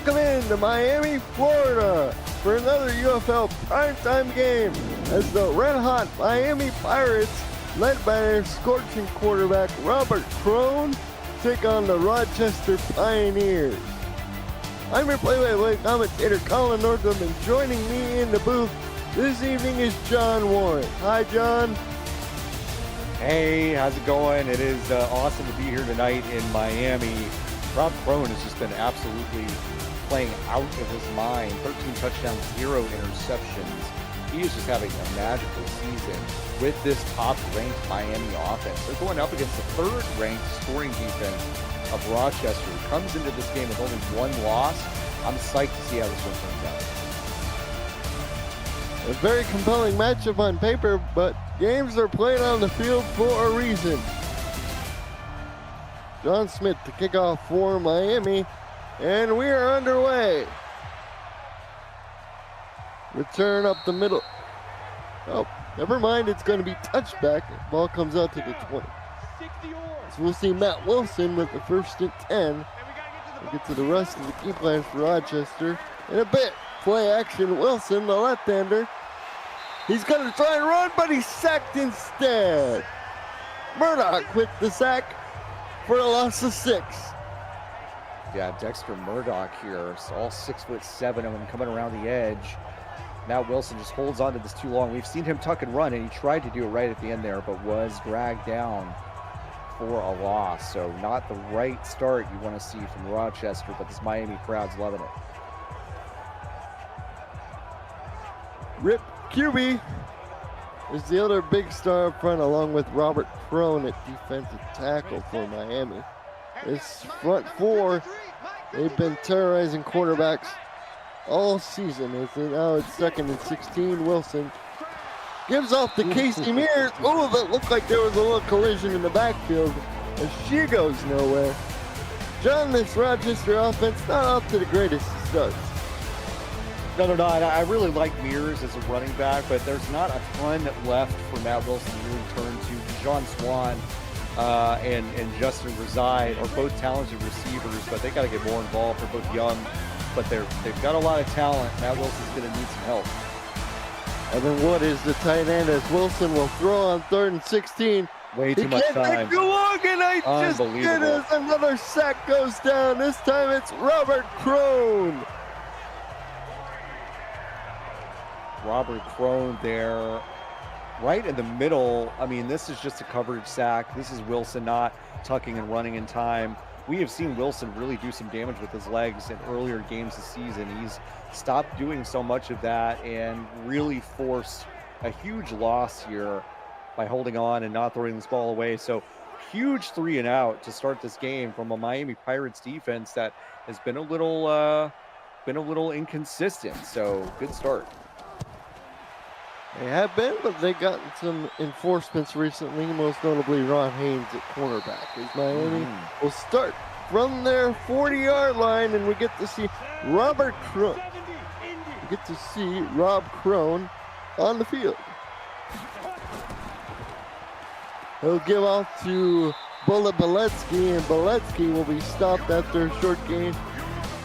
Welcome in to Miami, Florida for another UFL primetime game as the red-hot Miami Pirates, led by their scorching quarterback Robert Crone, take on the Rochester Pioneers. I'm your play-by-play commentator Colin Northam, and joining me in the booth this evening is John Warren. Hi, John. Hey, how's it going? It is awesome to be here tonight in Miami. Rob Crone has just been absolutely playing out of his mind. 13 touchdowns, 0 interceptions. He is just having a magical season with this top-ranked Miami offense. They're going up against the third-ranked scoring defense of Rochester, who comes into this game with only one loss. I'm psyched to see how this one turns out. A very compelling matchup on paper, but games are played on the field for a reason. John Smith to kick off for Miami, and we are underway. Return up the middle. Oh, never mind, it's going to be touchback. Ball comes out to the 20. So we'll see Matt Wilson with the first and 10. We'll get to the rest of the key players for Rochester in a bit. Play action, Wilson, the left-hander. He's going to try and run, but he's sacked instead. Murdoch with the sack for a loss of 6. Yeah, Dexter Murdoch here, so all 6'7" of them coming around the edge. Matt Wilson just holds on to this too long. We've seen him tuck and run, and he tried to do it right at the end there, but was dragged down for a loss. So not the right start you want to see from Rochester, but this Miami crowd's loving it. Rip QB is the other big star up front, along with Robert Crone at defensive tackle for Miami. This front four, they've been terrorizing quarterbacks all season. As now it's 2nd and 16. Wilson gives off to Casey Mears. Oh, that looked like there was a little collision in the backfield as she goes nowhere. John, this Rochester offense not up to the greatest studs. No, they're not. I really like Mears as a running back, but there's not a ton left for Matt Wilson to really turn to. John Swan and Justin Reside are both talented receivers, but they got to get more involved. They're both young, but they've got a lot of talent. Matt Wilson's going to need some help. Evan Wood is the tight end as Wilson will throw on 3rd and 16. Way too much time. He can't take too long, and I just did as another sack goes down. This time it's Robert Crone. Robert Crone there, right in the middle. I mean, this is just a coverage sack. This is Wilson not tucking and running in time. We have seen Wilson really do some damage with his legs in earlier games this season. He's stopped doing so much of that and really forced a huge loss here by holding on and not throwing this ball away. So huge 3 and out to start this game from a Miami Pirates defense that has been a little inconsistent. So good start. They have been, but they've gotten some enforcements recently, most notably Ron Haynes at cornerback. As Miami will start from their 40-yard line, and we get to see Rob Crone on the field. He'll give off to Bullet Beletsky, and Beletsky will be stopped after a short gain.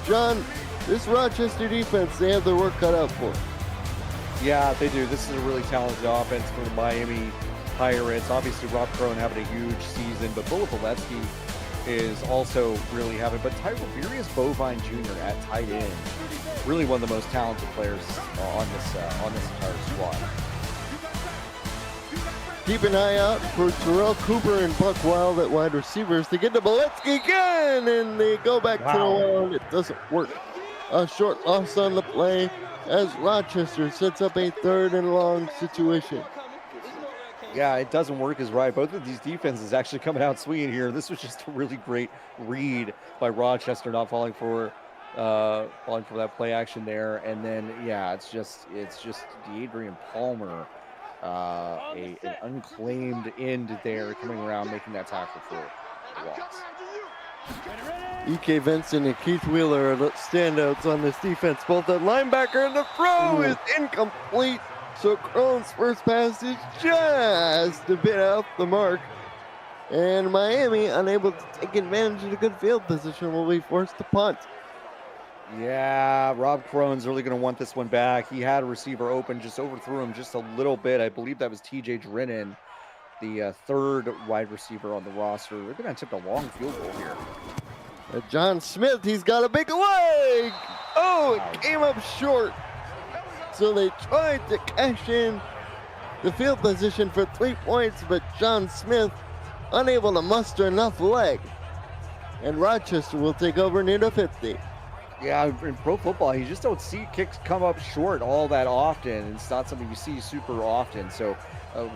John, this Rochester defense, they have their work cut out for. Yeah, they do. This is a really talented offense for the Miami Pirates. Obviously, Rob Crone having a huge season, but Bullet Beletsky is also really having. But Tiberius Bovine Jr. at tight end, really one of the most talented players on this entire squad. Keep an eye out for Terrell Cooper and Buck Wild at wide receivers. They get to Beletsky again, and they go back to the wall, and it doesn't work. A short loss on the play as Rochester sets up a 3rd and long situation. Yeah, it doesn't work as right. Both of these defenses actually coming out swinging here. This was just a really great read by Rochester, not falling for that play action there. And then, yeah, it's just Adrian Palmer, an unclaimed end there, coming around making that tackle for a loss. E.K. Vincent and Keith Wheeler are the standouts on this defense. Both at linebacker, and the throw is incomplete. So Crone's first pass is just a bit off the mark. And Miami, unable to take advantage of the good field position, will be forced to punt. Yeah, Rob Crone's really going to want this one back. He had a receiver open, just overthrew him just a little bit. I believe that was TJ Drennan, the third wide receiver on the roster. They're going to attempt a long field goal here. John Smith, he's got a big leg. Oh, it came up short. So they tried to cash in the field position for 3 points, but John Smith unable to muster enough leg. And Rochester will take over near the 50. Yeah, in pro football, you just don't see kicks come up short all that often. It's not something you see super often. So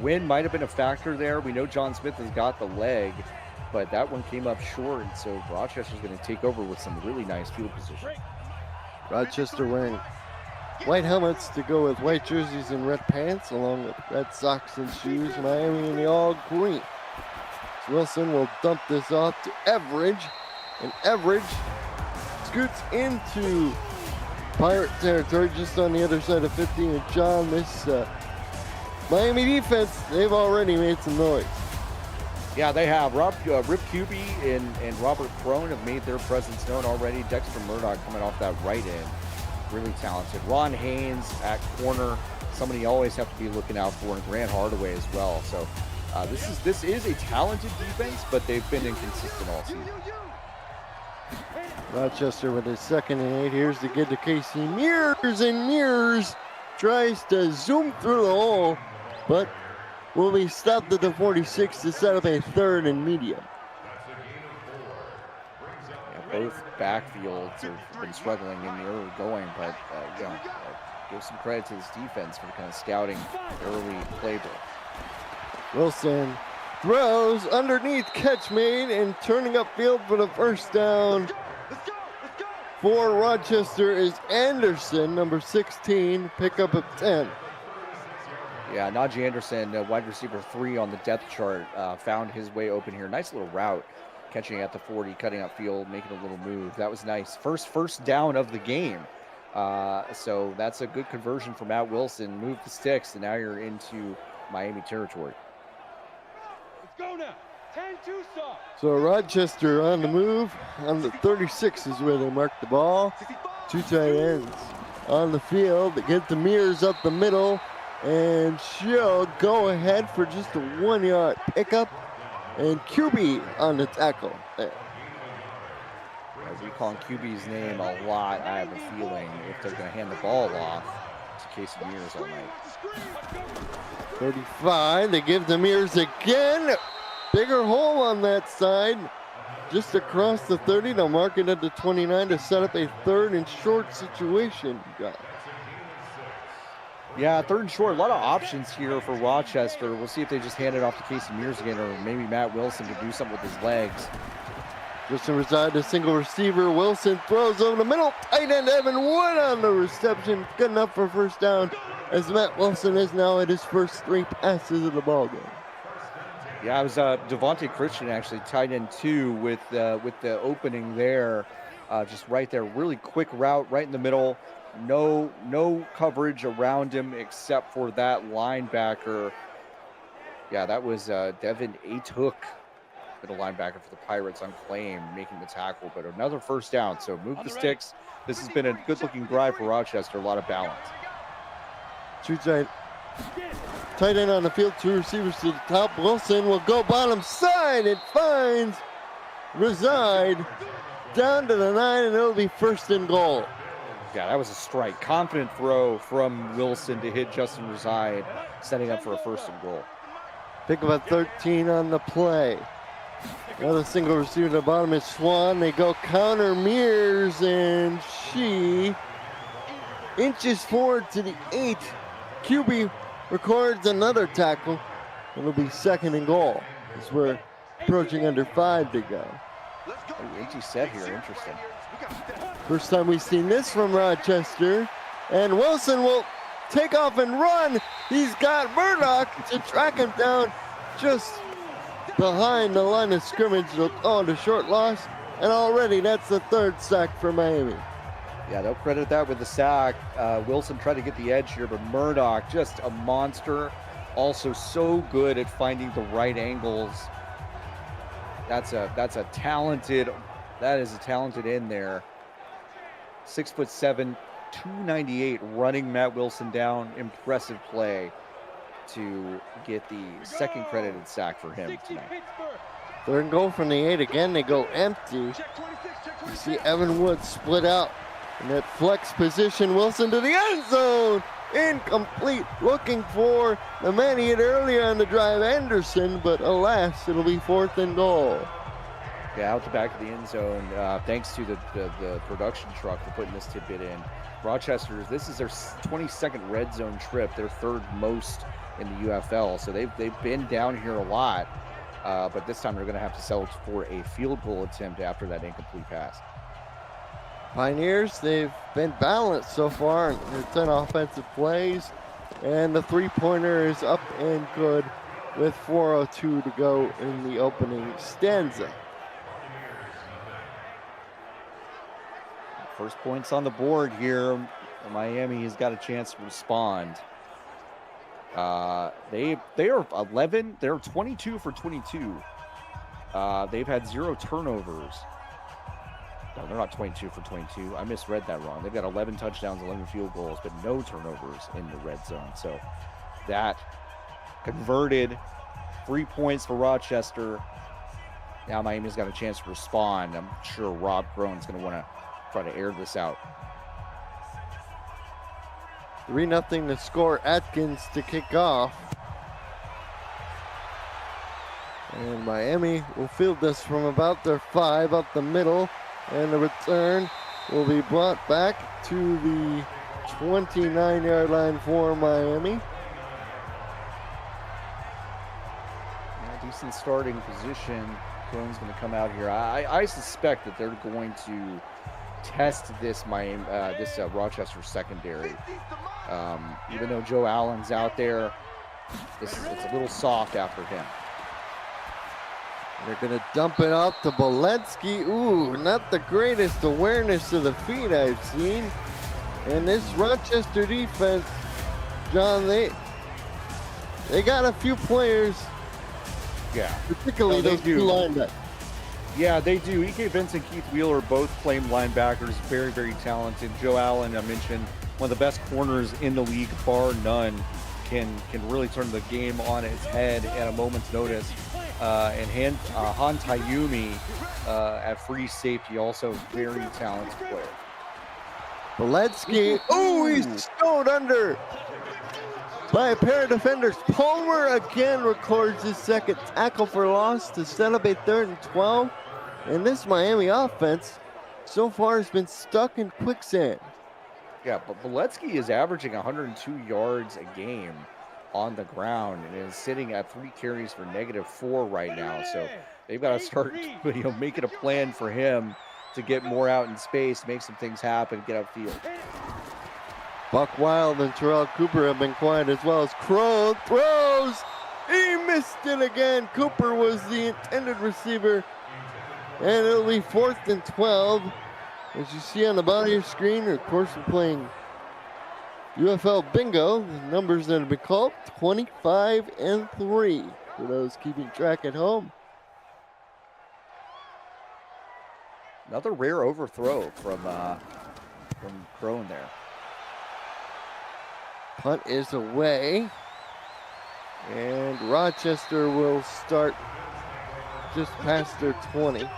wind might have been a factor there. We know John Smith has got the leg, but that one came up short. And so Rochester's going to take over with some really nice field position. Rochester wearing white helmets to go with white jerseys and red pants, along with red socks and shoes. Miami in the all green. So Wilson will dump this off to Everidge, and Everidge scoots into Pirate territory just on the other side of 50. And John, this Miami defense, they've already made some noise. Yeah, they have. Rip Cubey and Robert Crone have made their presence known already. Dexter Murdoch coming off that right end. Really talented. Ron Haynes at corner, somebody you always have to be looking out for, and Grant Hardaway as well. So this is a talented defense, but they've been inconsistent all season. Rochester with his 2nd and 8. Here's to get to Casey Mears, and Mears tries to zoom through the hole, but will be stopped at the 46 to set up a 3rd and medium. Yeah, both backfields have been struggling in the early going, but give some credit to this defense for kind of scouting early playbook. Wilson throws underneath, catch made, and turning upfield for the first down for Rochester is Anderson, number 16, pickup of 10. Yeah, Najee Anderson, wide receiver 3 on the depth chart, found his way open here. Nice little route, catching at the 40, cutting upfield, making a little move. That was nice. First down of the game. So that's a good conversion for Matt Wilson. Move the sticks, and now you're into Miami territory. Let's go now. 10-2 stop. So Rochester on the move. On the 36 is where they mark the ball. 2 tight ends on the field. They get the Mears up the middle, and she'll go ahead for just a 1-yard pickup. And QB on the tackle there. As we call QB's name a lot, I have a feeling if they're going to hand the ball off to Casey Mears all night. 35, they give the Mears again. Bigger hole on that side. Just across the 30, they'll mark it at the 29 to set up a 3rd and short situation, guys. Yeah, 3rd and short. A lot of options here for Rochester. We'll see if they just hand it off to Casey Mears again, or maybe Matt Wilson to do something with his legs. Justin Reside, a single receiver. Wilson throws over the middle. Tight end Evan Wood on the reception. Good enough for first down, as Matt Wilson is now at his first 3 passes of the ball game. Yeah, it was Devontae Christian actually, tight end 2 with the opening there, just right there. Really quick route right in the middle. No coverage around him except for that linebacker. Yeah, that was Devin Atook, middle linebacker for the Pirates, unclaimed, making the tackle, but another first down. So move the sticks. This has been a good-looking drive for Rochester. A lot of balance. 2 tight end on the field, 2 receivers to the top. Wilson will go bottom side. It finds Reside down to the 9, and it'll be 1st and goal. Yeah, that was a strike. Confident throw from Wilson to hit Justin Reside, setting up for a 1st and goal. Pick up a 13 on the play. Another single receiver to the bottom is Swan. They go counter Mears, and she inches forward to the 8. QB records another tackle. It'll be 2nd and goal, as we're approaching under 5 to go. Empty set here, interesting. First time we've seen this from Rochester. And Wilson will take off and run. He's got Murdoch to track him down just behind the line of scrimmage. They'll call it a short loss. And already that's the 3rd sack for Miami. Yeah, they'll credit that with the sack. Wilson tried to get the edge here, but Murdoch, just a monster. Also so good at finding the right angles. That is a talented end there. 6'7", 298, running Matt Wilson down. Impressive play to get the second credited sack for him tonight. Third and goal from the 8. Again, they go empty. You see Evan Woods split out in that flex position. Wilson to the end zone. Incomplete. Looking for the man he hit earlier on the drive, Anderson, but alas, it'll be 4th and goal. Yeah, out the back of the end zone. Thanks to the production truck for putting this tidbit in. Rochester, this is their 22nd red zone trip, their 3rd most in the UFL. So they've been down here a lot, but this time they're going to have to settle for a field goal attempt after that incomplete pass. Pioneers, they've been balanced so far in their 10 offensive plays, and the 3-pointer is up and good with 4:02 to go in the opening stanza. First points on the board here. Miami has got a chance to respond. They are 11. They're 22 for 22. They've had 0 turnovers. No, they're not 22 for 22. I misread that wrong. They've got 11 touchdowns, 11 field goals, but no turnovers in the red zone. So that converted. 3 points for Rochester. Now Miami's got a chance to respond. I'm sure Rob Crone's going to want to try to air this out. 3-0 to score. Atkins to kick off. And Miami will field this from about their 5 up the middle. And the return will be brought back to the 29-yard line for Miami. Yeah, decent starting position. Crone's going to come out here. I suspect that they're going to test this Rochester secondary. Even though Joe Allen's out there, it's a little soft after him. They're going to dump it off to Boletsky. Ooh, not the greatest awareness of the feet I've seen. And this Rochester defense, John, they got a few players. Yeah. Particularly those two linebackers. Yeah, they do. E.K. Vincent, Keith Wheeler, both claim linebackers. Very, very talented. Joe Allen, I mentioned, one of the best corners in the league, bar none. Can really turn the game on its head at a moment's notice. And Han Tayumi at free safety, also very talented player. Boletsky, oh, he's stowed under by a pair of defenders. Palmer again records his second tackle for loss to set up a 3rd and 12. And this Miami offense so far has been stuck in quicksand. Yeah, but Boletsky is averaging 102 yards a game on the ground and is sitting at 3 carries for -4 right now. So they've got to start, making a plan for him to get more out in space, make some things happen, get upfield. Buck Wild and Terrell Cooper have been quiet as well as Crow throws. He missed it again. Cooper was the intended receiver. And it'll be 4th and 12. As you see on the bottom of your screen, of course, we're playing UFL Bingo. The numbers that have been called, 25 and 3 for those keeping track at home. Another rare overthrow from Crone there. Punt is away. And Rochester will start just past their 20.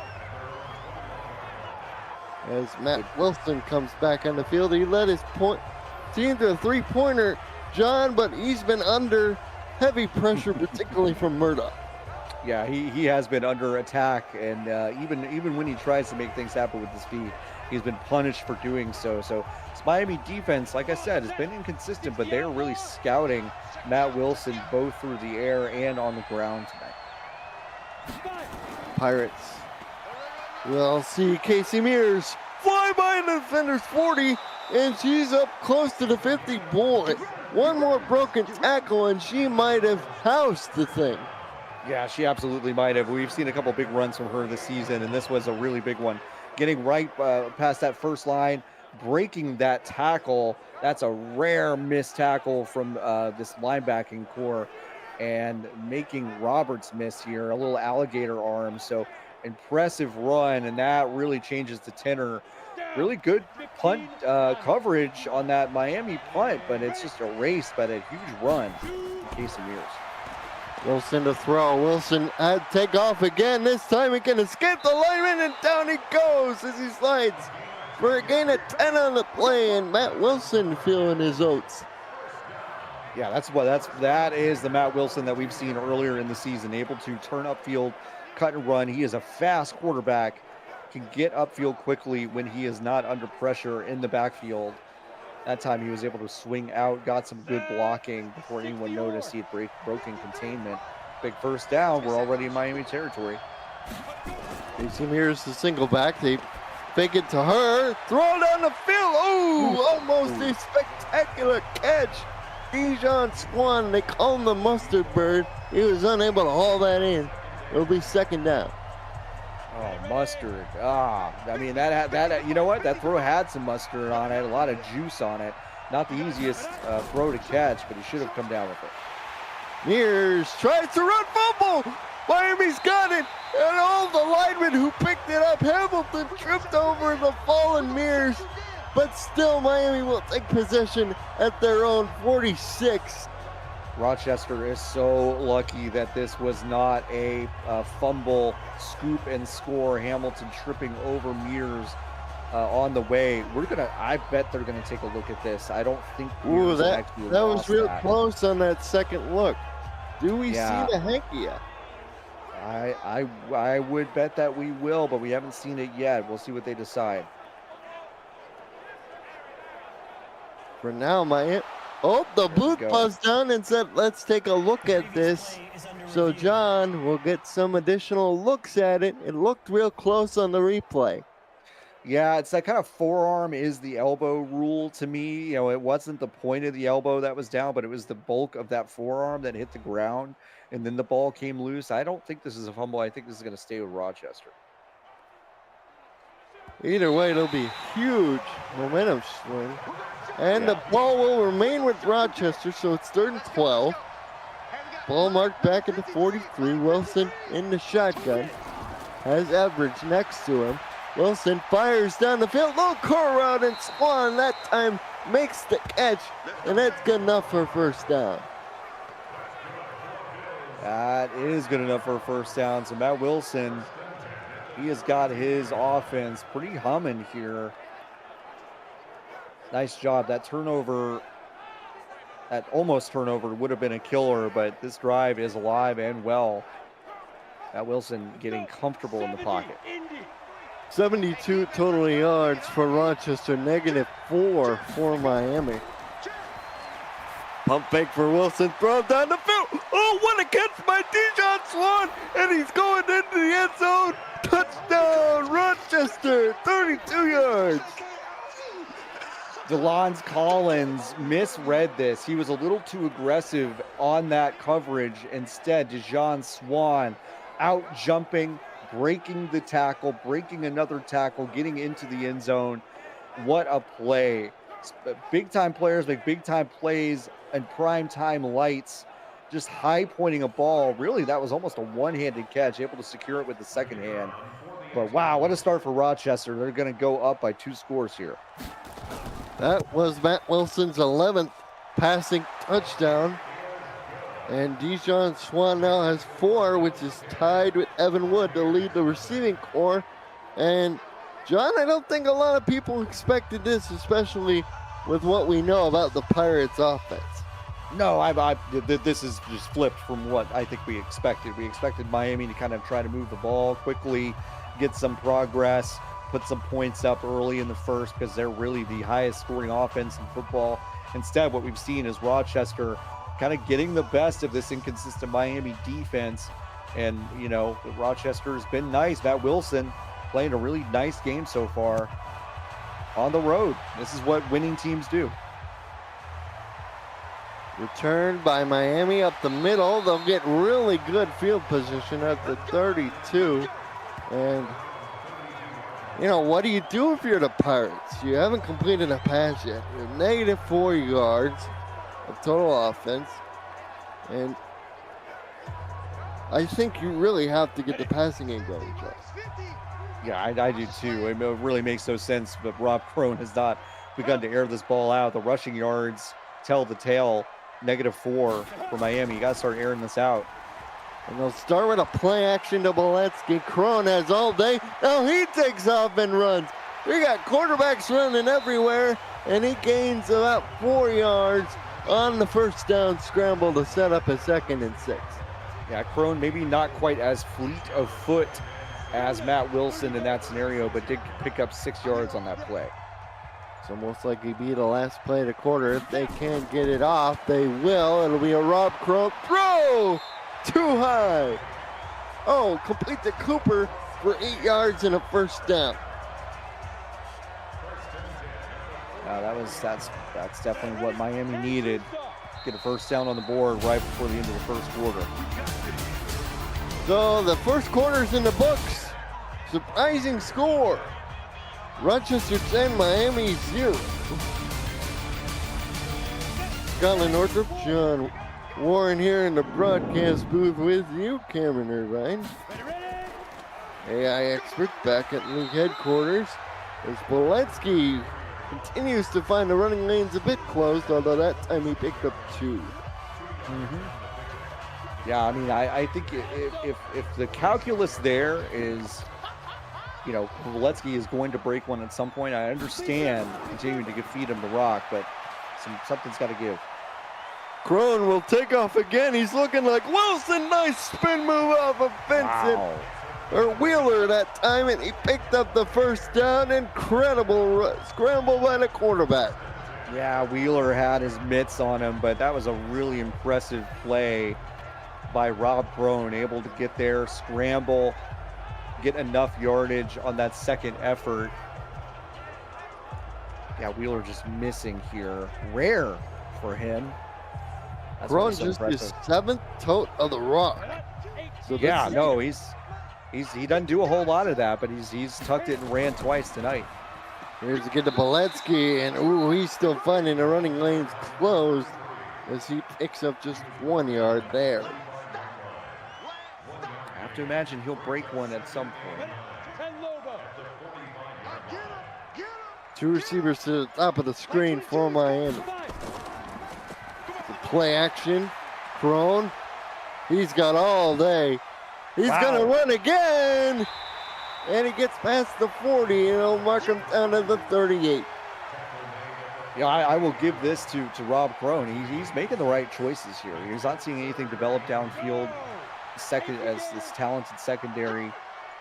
As Matt Wilson comes back on the field, he led his team to a 3-pointer, John, but he's been under heavy pressure, particularly from Murdoch. Yeah, he has been under attack, and even when he tries to make things happen with his feet, he's been punished for doing so. So this Miami defense, like I said, has been inconsistent, but they're really scouting Matt Wilson both through the air and on the ground tonight. Pirates will see Casey Mears fly by the defender's 40, and she's up close to the 50. Boy, one more broken tackle, and she might have housed the thing. Yeah, she absolutely might have. We've seen a couple big runs from her this season, and this was a really big one. Getting right past that first line, breaking that tackle. That's a rare missed tackle from this linebacking core, and making Roberts miss here, a little alligator arm. So impressive run, and that really changes the tenor Really good punt coverage on that Miami punt, but it's just erased by that huge run in Casey Mears. Wilson to throw. Wilson had to take off again. This time he can escape the lineman, and down he goes as he slides for a gain of 10 on the play, and Matt Wilson feeling his oats. Yeah, that is the Matt Wilson that we've seen earlier in the season, able to turn upfield, cut and run. He is a fast quarterback, can get upfield quickly when he is not under pressure in the backfield. That time he was able to swing out, got some good blocking before anyone noticed he had broken containment. Big first down, we're already in Miami territory. Casey Mears the single back. They fake it to her, throw down the field. Oh, almost a spectacular catch. Dijon Swan, they call him the mustard bird. He was unable to haul that in. It'll be second down. Oh, mustard. I mean, that you know what? That throw had some mustard on it, a lot of juice on it. Not the easiest throw to catch, but he should have come down with it. Mears tries to run fumble. Miami's got it. And all the linemen who picked it up, Hamilton tripped over the fallen Mears. But still, Miami will take possession at their own 46. Rochester is so lucky that this was not a fumble, scoop and score. Hamilton tripping over Mears on the way. I bet they're gonna take a look at this. I don't think Mears that actually was real that. close on that second look. Do we see the hanky yet? I would bet that we will, but we haven't seen it yet. We'll see what they decide. For now, Miami. Oh, the booth buzzed down and said, let's take a look at this. So John will get some additional looks at it. It looked real close on the replay. Yeah, it's that kind of forearm is the elbow rule to me. You know, it wasn't the point of the elbow that was down, but it was the bulk of that forearm that hit the ground, and then the ball came loose. I don't think this is a fumble. I think this is going to stay with Rochester. Either way, it'll be huge momentum swing. And the ball will remain with Rochester, so it's 3rd and 12. Ball marked back at the 43. Wilson in the shotgun. Has Average next to him. Wilson fires down the field. Little curl route, and Swan that time makes the catch. And that's good enough for a first down. That is good enough for a first down. So Matt Wilson, he has got his offense pretty humming here. Nice job. That turnover, that almost turnover would have been a killer, but this drive is alive and well. Matt Wilson getting comfortable in the pocket. 72 total yards for Rochester, -4 for Miami. Pump fake for Wilson, throw down the field. Oh, what a catch by Dijon Swan, and he's going into the end zone. Touchdown, Rochester, 32 yards. DeLons Collins misread this. He was a little too aggressive on that coverage. Instead, Dijon Swan out jumping, breaking the tackle, breaking another tackle, getting into the end zone. What a play. Big time players make big time plays and prime time lights, just high pointing a ball. Really, that was almost a one-handed catch, able to secure it with the second hand. But wow, what a start for Rochester. They're going to go up by 2 scores here. That was Matt Wilson's 11th passing touchdown. And Dijon Swan now has 4, which is tied with Evan Wood to lead the receiving corps. And John, I don't think a lot of people expected this, especially with what we know about the Pirates offense. No, this is just flipped from what I think we expected. We expected Miami to kind of try to move the ball quickly, get some progress, put some points up early in the first because they're really the highest scoring offense in football. Instead, what we've seen is Rochester kind of getting the best of this inconsistent Miami defense. And, you know, Rochester has been nice. Matt Wilson playing a really nice game so far on the road. This is what winning teams do. Returned by Miami up the middle. They'll get really good field position at the 32. And, you know, what do you do if you're the Pirates? You haven't completed a pass yet. You're -4 yards of total offense. And I think you really have to get the passing game going, Joe. Yeah, I do too. It really makes no sense, but Rob Crone has not begun to air this ball out. The rushing yards tell the tale. -4 for Miami. You got to start airing this out. And they'll start with a play action to Boletsky. Crone has all day. Now he takes off and runs. We got quarterbacks running everywhere, and he gains about 4 yards on the first down scramble to set up a 2nd and 6. Yeah, Crone maybe not quite as fleet of foot as Matt Wilson in that scenario, but did pick up 6 yards on that play. It's almost like he beat the last play of the quarter. If they can get it off, they will. It'll be a Rob Crone throw. Too high. Oh, complete to Cooper for 8 yards and a first down. That's definitely what Miami needed. Get a first down on the board right before the end of the first quarter. So the first quarter's in the books. Surprising score. Rochester 10, Miami 0. Scotland Northrop, John Warren here in the broadcast booth with you, Cameron Irvine. AI expert back at league headquarters as Boletsky continues to find the running lanes a bit closed, although that time he picked up 2. Yeah, I mean, I think if the calculus there is, you know, Boletsky is going to break one at some point, I understand continuing to feed him the rock, but something's got to give. Crone will take off again. He's looking like Wilson. Nice spin move off of Vincent. Wow. Or Wheeler that time, and he picked up the first down. Incredible scramble by the quarterback. Yeah, Wheeler had his mitts on him, but that was a really impressive play by Rob Crone, able to get there, scramble, get enough yardage on that second effort. Yeah, Wheeler just missing here. Rare for him. That's Crone so just impressive. his 7th tote of the rock. So Yeah, no, he doesn't do a whole lot of that, but he's tucked it and ran twice tonight. Here's a kid to Boletsky, and ooh, he's still finding the running lanes closed as he picks up just 1 yard there. I have to imagine he'll break one at some point. 2 receivers to the top of the screen for Miami. The play action, Crone, he's got all day. He's gonna run again, and he gets past the 40, and it'll mark him down to the 38. Yeah, I will give this to Rob Crone. He's making the right choices here. He's not seeing anything develop downfield. Second, as this talented secondary,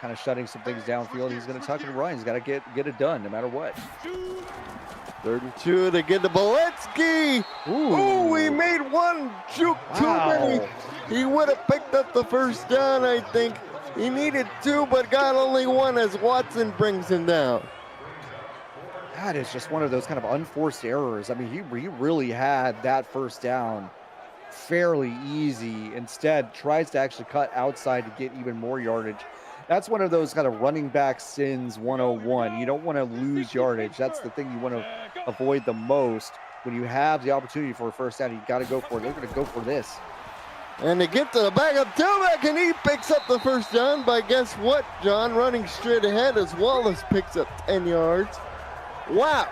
kind of shutting some things downfield. He's going to tuck and run. He's got to get it done no matter what. 3rd and 2 to get to Boletsky. Ooh, he made one juke too many. He would have picked up the first down, I think. He needed 2, but got only 1 as Watson brings him down. That is just one of those kind of unforced errors. I mean, he really had that first down fairly easy. Instead, tries to actually cut outside to get even more yardage. That's one of those kind of running back sins 101. You don't want to lose yardage. That's the thing you want to avoid the most. When you have the opportunity for a first down, you got to go for it. They're going to go for this. And they get to the backup tailback, and he picks up the first down by guess what, John? Running straight ahead as Wallace picks up 10 yards. Wow,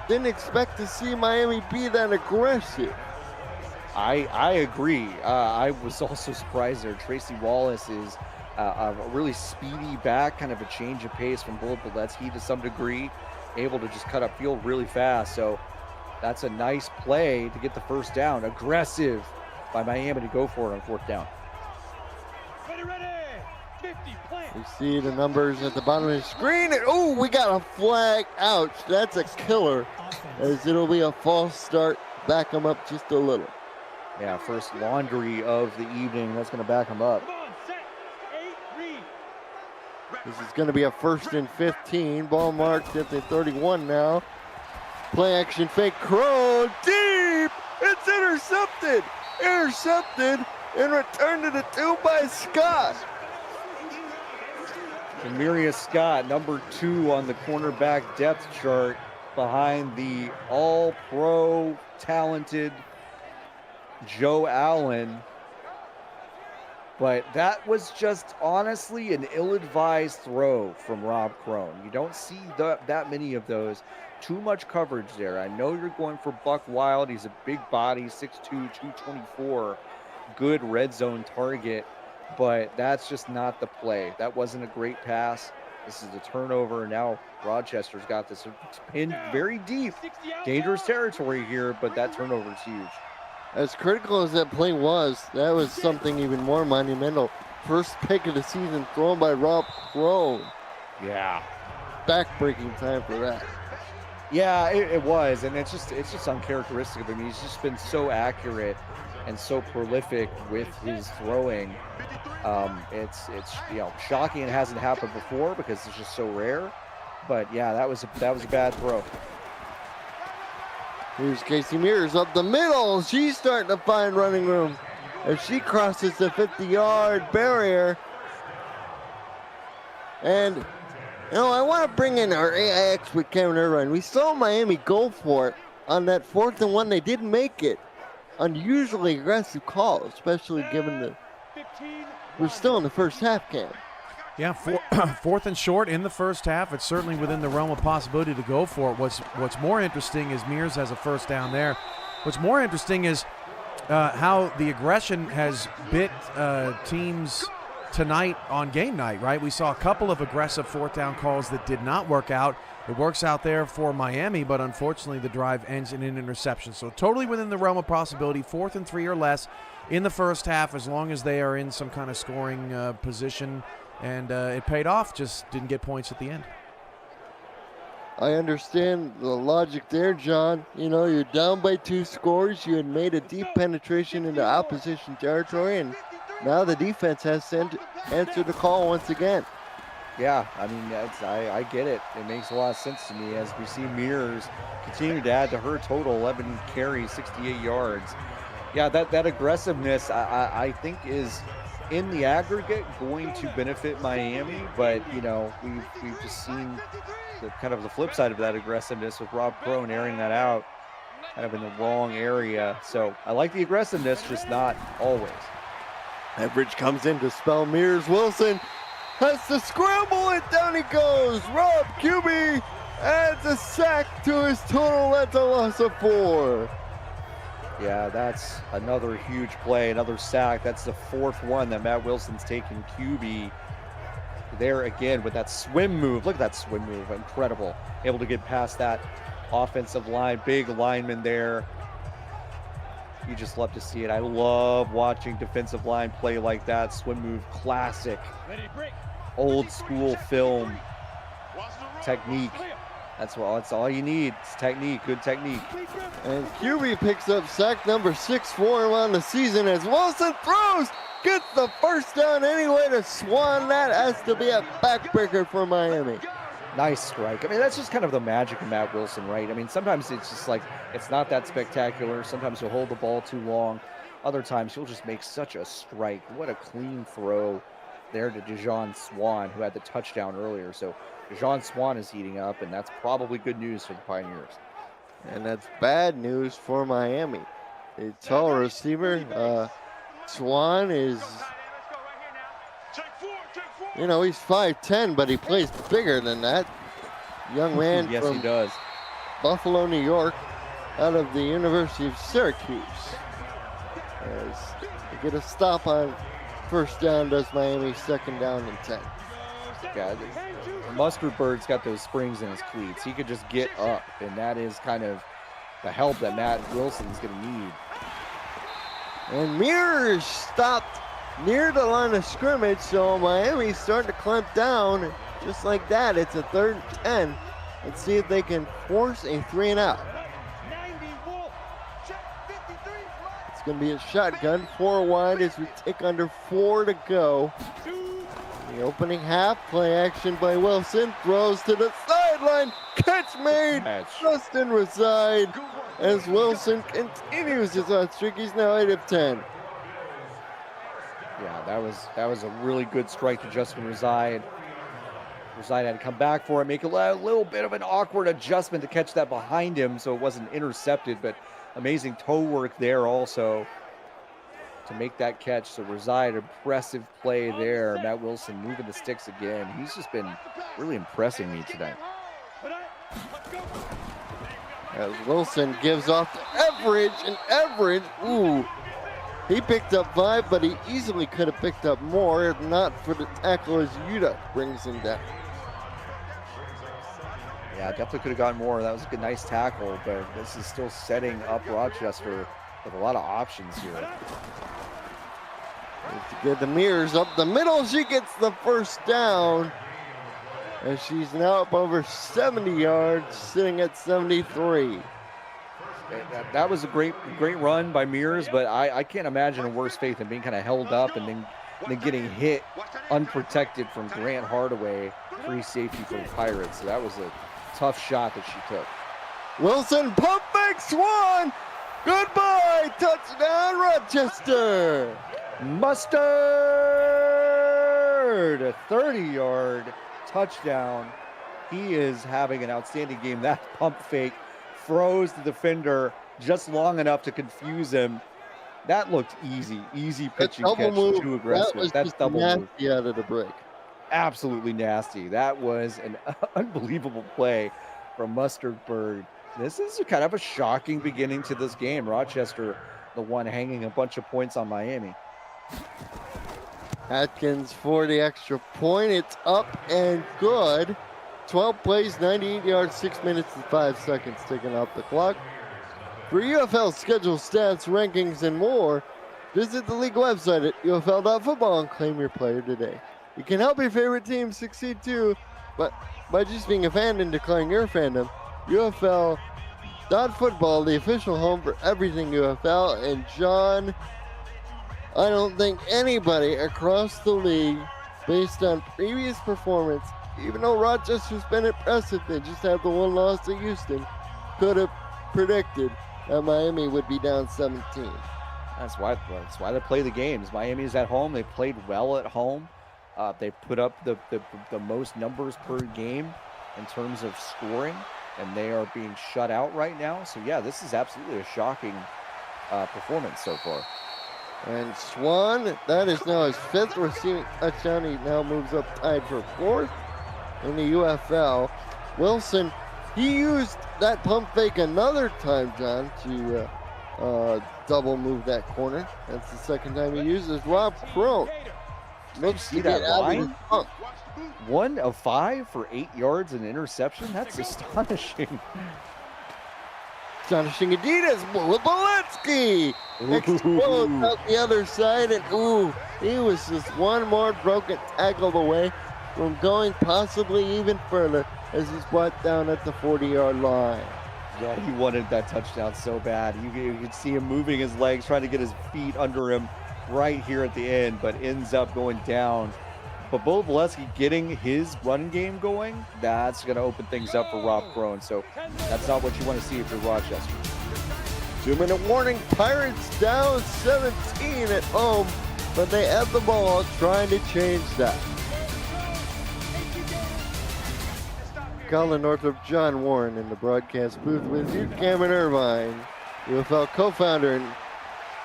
didn't expect to see Miami be that aggressive. I agree. I was also surprised there. Tracy Wallace is a really speedy back, kind of a change of pace from Boletsky to some degree, able to just cut up field really fast. So that's a nice play to get the first down. Aggressive by Miami to go for it on 4th down. We see the numbers at the bottom of the screen, and oh, we got a flag. Ouch, that's a killer, as it'll be a false start. Back him up just a little. Yeah, first laundry of the evening. That's going to back him up. This is going to be a 1st and 15. Ball marked at the 31 now. Play action fake. Crone deep. It's intercepted. Intercepted and returned to the 2 by Scott. Demarius Scott, number 2 on the cornerback depth chart, behind the all-pro talented Joe Allen. But that was just honestly an ill-advised throw from Rob Crone. You don't see that many of those. Too much coverage there. I know you're going for Buck Wild. He's a big body, 6'2", 224. Good red zone target, but that's just not the play. That wasn't a great pass. This is a turnover. Now Rochester's got this pinned very deep. Dangerous territory here, but that turnover is huge. As critical as that play was, that was something even more monumental. First pick of the season thrown by Rob Crone. Yeah. Back-breaking time for that. Yeah, it was, and it's just uncharacteristic of him. He's just been so accurate and so prolific with his throwing. It's shocking it hasn't happened before because it's just so rare. But yeah, that was a bad throw. Here's Casey Mears up the middle. She's starting to find running room as she crosses the 50-yard barrier. And, I want to bring in our AIX with Cameron Irvine. We saw Miami go for it on that 4th and 1. They didn't make it. Unusually aggressive call, especially given we're still in the first half, Cam. Yeah, 4th and short in the first half. It's certainly within the realm of possibility to go for it. What's more interesting is Mears has a first down there. What's more interesting is how the aggression has bit teams tonight on game night, right? We saw a couple of aggressive 4th down calls that did not work out. It works out there for Miami, but unfortunately the drive ends in an interception. So totally within the realm of possibility, 4th and 3 or less in the first half, as long as they are in some kind of scoring position. And it paid off, just didn't get points at the end. I understand the logic there, John. You're down by 2 scores. You had made a deep penetration into opposition territory, and now the defense has to answer the call once again. Yeah, I mean, I get it. It makes a lot of sense to me as we see Mears continue to add to her total, 11 carries, 68 yards. Yeah, that aggressiveness, I think, is in the aggregate going to benefit Miami, but we've just seen the flip side of that aggressiveness with Rob Crone airing that out kind of in the wrong area. So I like the aggressiveness, just not always. Average comes in to spell Mears. Wilson has to scramble it, down he goes. Rob QB adds a sack to his total. That's a loss of 4. Yeah, that's another huge play, another sack. That's the 4th one that Matt Wilson's taken. QB there again with that swim move. Look at that swim move, incredible. Able to get past that offensive line, big lineman there. You just love to see it. I love watching defensive line play like that. Swim move, classic, old school film technique. That's all you need. It's technique, good technique. And QB picks up sack number 6 for him on the season as Wilson throws, gets the first down anyway to Swan. That has to be a backbreaker for Miami. Nice strike. I mean, that's just kind of the magic of Matt Wilson, right? I mean, sometimes it's just like, it's not that spectacular. Sometimes he'll hold the ball too long. Other times he'll just make such a strike. What a clean throw there to Dejon Swan, who had the touchdown earlier. So Dejon Swan is heating up, and that's probably good news for the Pioneers. And that's bad news for Miami. A tall receiver. Swan is, he's 5'10", but he plays bigger than that. Young man yes, from he does. Buffalo, New York, out of the University of Syracuse. As they get a stop on first down, does Miami, 2nd down and 10. Yeah, Mustard Bird's got those springs in his cleats. He could just get up, and that is kind of the help that Matt Wilson's going to need. And Mears stopped near the line of scrimmage, so Miami's starting to clamp down. Just like that, it's a 3rd and 10. Let's see if they can force a 3 and out. It's going to be a shotgun, 4 wide as we take under 4 to go. The opening half, play action by Wilson, throws to the sideline, catch made, just in reside as Wilson continues his hot streak. He's now 8 of 10. Yeah, that was a really good strike to Justin Reside. Reside had to come back for it, make a little bit of an awkward adjustment to catch that behind him so it wasn't intercepted, but amazing toe work there also. to make that catch. So Reside, impressive play there. Matt Wilson moving the sticks again. He's just been really impressing me tonight. As Wilson gives off to Everidge, and Everidge, ooh, he picked up 5, but he easily could have picked up more if not for the tackle as Yuta brings him down. Yeah, definitely could have gotten more. That was a good, nice tackle, but this is still setting up Rochester with a lot of options here. To get the Mears up the middle, she gets the first down. And she's now up over 70 yards, sitting at 73. That was a great run by Mears, but I can't imagine a worse fate than being kind of held up and then getting hit unprotected from Grant Hardaway, free safety for the Pirates. So that was a tough shot that she took. Wilson pump fakes one. Goodbye, touchdown Rochester. Mustard, a 30-yard touchdown. He is having an outstanding game. That pump fake froze the defender just long enough to confuse him. That looked easy pitch and catch, too aggressive. That's double move. Nasty out of the break. Absolutely nasty. That was an unbelievable play from Mustard Bird. This is kind of a shocking beginning to this game. Rochester, the one hanging a bunch of points on Miami. Atkins for the extra point. It's up and good. 12 plays, 98 yards, 6 minutes and 5 seconds taken off the clock. For UFL schedule stats, rankings, and more, visit the league website at UFL.football and claim your player today. You can help your favorite team succeed too, but by just being a fan and declaring your fandom. UFL.football, the official home for everything UFL. And John, I don't think anybody across the league, based on previous performance, even though Rochester's been impressive, they just have the one loss to Houston, could have predicted that Miami would be down 17. That's why they play the games. Miami's at home. They played well at home. They put up the most numbers per game in terms of scoring, and they are being shut out right now. So, yeah, this is absolutely a shocking performance so far. And Swan, that is now his 5th receiving touchdown. He now moves up tied for 4th in the UFL. Wilson, he used that pump fake another time, John, to double move that corner. That's the second time he uses. Rob Crone looks to get out of his pump. 1 of 5 for 8 yards and interception. That's astonishing. Astonishing Adidas with Boletsky. Explodes out the other side, and he was just one more broken tackle away from going possibly even further as he's brought down at the 40-yard line. Yeah, he wanted that touchdown so bad. You could see him moving his legs, trying to get his feet under him right here at the end, but ends up going down. But Bo Boletsky getting his run game going, that's going to open things up for Rob Crone. So that's not what you want to see if you're Rochester. 2-minute warning, Pirates down 17 at home, but they have the ball trying to change that. Colin Northrop, John Warren in the broadcast booth with you, Cameron Irvine, UFL co-founder and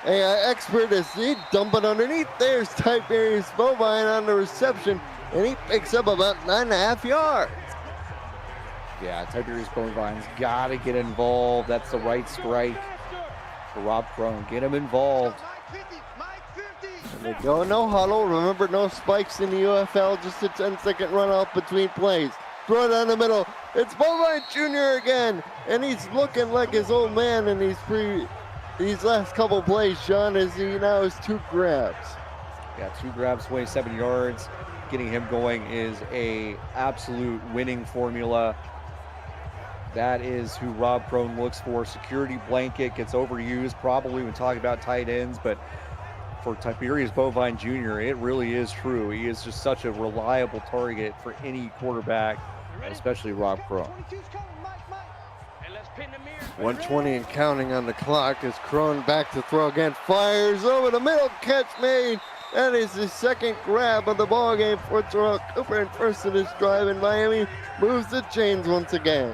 AI expert, as he dump it underneath. There's Tiberius Bovine on the reception, and he picks up about 9.5 yards. Yeah, Tiberius Bovine's got to get involved. That's the right strike for Rob Crone. Get him involved. And they go no huddle. Remember, no spikes in the UFL, just a 10-second runoff between plays. Throw it down the middle. It's Bovine Jr. again, and he's looking like his old man in these last couple plays, Sean, as he now has 2 grabs. Yeah, 2 grabs, 27 yards. Getting him going is a absolute winning formula. That is who Rob Crone looks for. Security blanket gets overused probably when talking about tight ends, but for Tiberius Bovine Jr., it really is true. He is just such a reliable target for any quarterback, especially Rob Crone. 1:20 and counting on the clock as Crone back to throw again. Fires over the middle, catch made. That is the second grab of the ball game for Terrell Cooper, and first of this drive, in Miami moves the chains once again.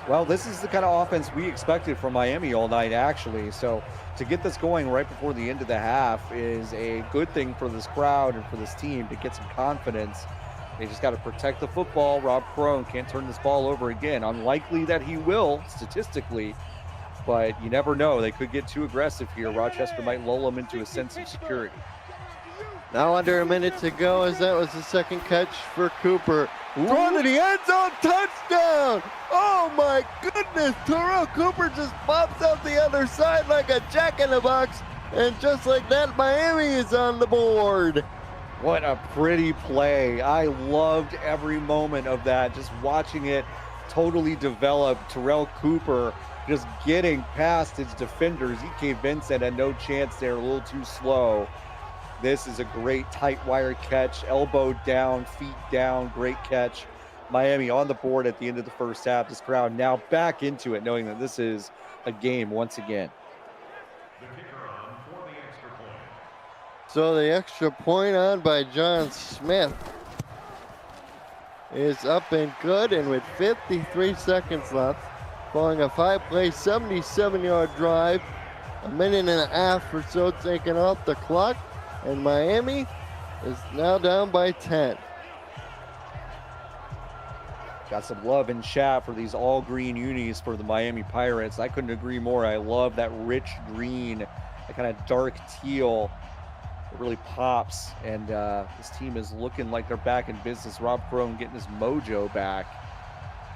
Well, this is the kind of offense we expected from Miami all night, actually. So to get this going right before the end of the half is a good thing for this crowd and for this team to get some confidence. They just got to protect the football. Rob Crone can't turn this ball over again. Unlikely that he will, statistically, but you never know. They could get too aggressive here. Rochester might lull them into a sense of security. Now under a minute to go, as that was the second catch for Cooper. Thrown to the end zone, touchdown! Oh my goodness, Terrell Cooper just pops out the other side like a jack-in-the-box, and just like that, Miami is on the board. What a pretty play. I loved every moment of that, just watching it totally develop. Terrell Cooper just getting past his defenders. E.K. Vincent had no chance there, a little too slow. This is a great tight wire catch, elbow down, feet down, great catch. Miami on the board at the end of the first half. This crowd now back into it, knowing that this is a game once again. So the extra point on by John Smith is up and good, and with 53 seconds left, following a 5-play, 77-yard drive, a minute and a half or so taken off the clock, and Miami is now down by 10. Got some love in chat for these all green unis for the Miami Pirates. I couldn't agree more. I love that rich green, that kind of dark teal. It really pops, and this team is looking like they're back in business. Rob Crone getting his mojo back.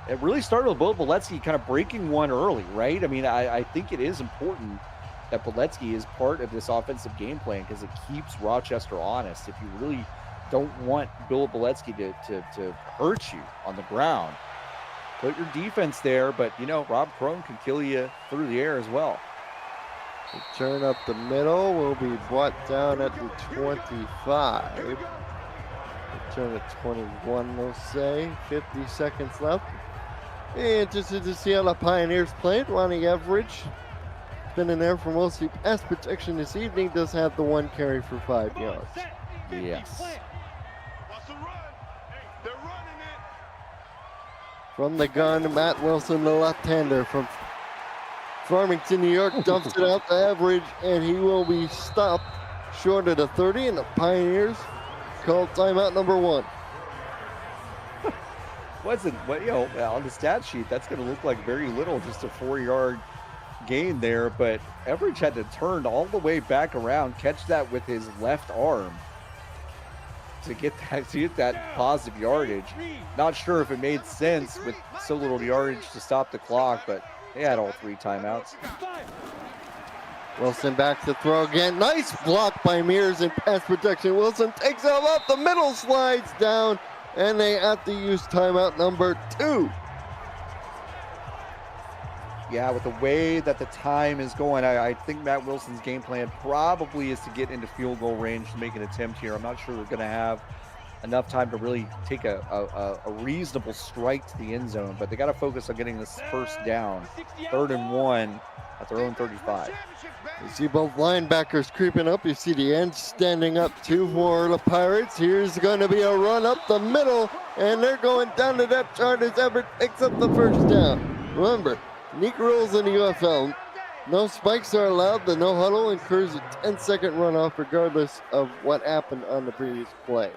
It really started with Bill Beletsky kind of breaking one early, right? I mean, I think it is important that Beletsky is part of this offensive game plan because it keeps Rochester honest. If you really don't want Bill Beletsky to hurt you on the ground, put your defense there, but, you know, Rob Crone can kill you through the air as well. The turn up the middle will be brought down at the 25. The turn at 21, we'll say. 50 seconds left. Interested to see how the Pioneers played. Ronnie Everidge, been in there for mostly pass protection this evening, does have the one carry for 5 yards. Yes. From the gun, Matt Wilson, the left-hander from Farmington, New York, dumps it out to Everidge, and he will be stopped short of the 30, and the Pioneers call timeout number 1. On the stat sheet, that's going to look like very little, just a 4-yard gain there, but Everidge had to turn all the way back around, catch that with his left arm to get that positive yardage. Not sure if it made sense with so little yardage to stop the clock, but they had all 3 timeouts. Wilson back to throw again. Nice block by Mears in pass protection. Wilson takes off up the middle, slides down, and they have to use timeout number 2. Yeah, with the way that the time is going, I think Matt Wilson's game plan probably is to get into field goal range to make an attempt here. I'm not sure they're going to have enough time to really take a reasonable strike to the end zone, but they got to focus on getting this first down. 3rd and 1 at their own 35. You see both linebackers creeping up. You see the end standing up too for the Pirates. Here's going to be a run up the middle, and they're going down the depth chart as Everett picks up the first down. Remember, unique rules in the UFL. No spikes are allowed. The no huddle incurs a 10-second runoff regardless of what happened on the previous play.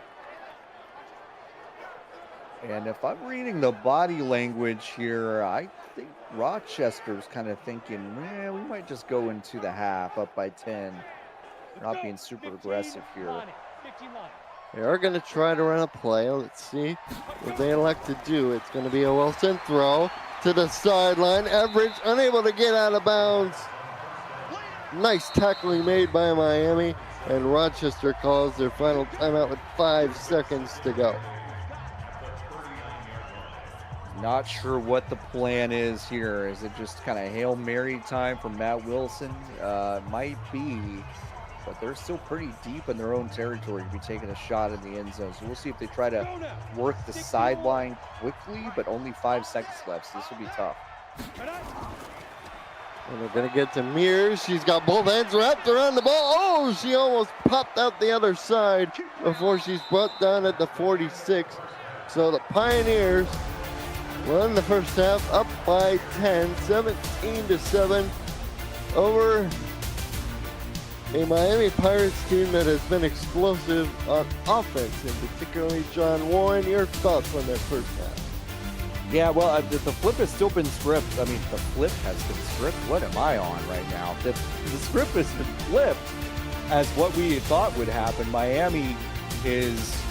And if I'm reading the body language here, I think Rochester's kind of thinking, we might just go into the half up by 10. They're not being super aggressive here. They are going to try to run a play. Let's see what they elect to do. It's going to be a Wilson throw to the sideline. Everidge unable to get out of bounds. Nice tackling made by Miami, and Rochester calls their final timeout with 5 seconds to go. Not sure what the plan is here. Is it just kind of Hail Mary time for Matt Wilson? Might be, but they're still pretty deep in their own territory to be taking a shot in the end zone. So we'll see if they try to work the sideline quickly, but only 5 seconds left, so this will be tough. And they're going to get to Mears. She's got both ends wrapped around the ball. Oh, she almost popped out the other side before she's brought down at the 46. So the Pioneers won the first half, up by 10, 17-7 over a Miami Pirates team that has been explosive on offense, and particularly John Warren. Your thoughts on that first half? Yeah, well, the flip has still been stripped. I mean, the flip has been stripped. What am I on right now? The script has been flipped as what we thought would happen. Miami is,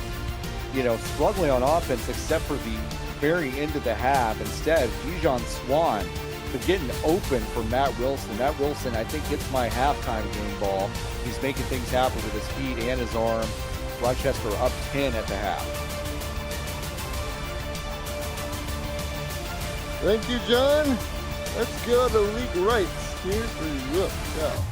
struggling on offense except for the very end of the half. Instead, Dijon Swan but getting open for Matt Wilson. Matt Wilson, I think, gets my halftime game ball. He's making things happen with his feet and his arm. Rochester up 10 at the half. Thank you, John. Let's go to league rights here for YOUFL.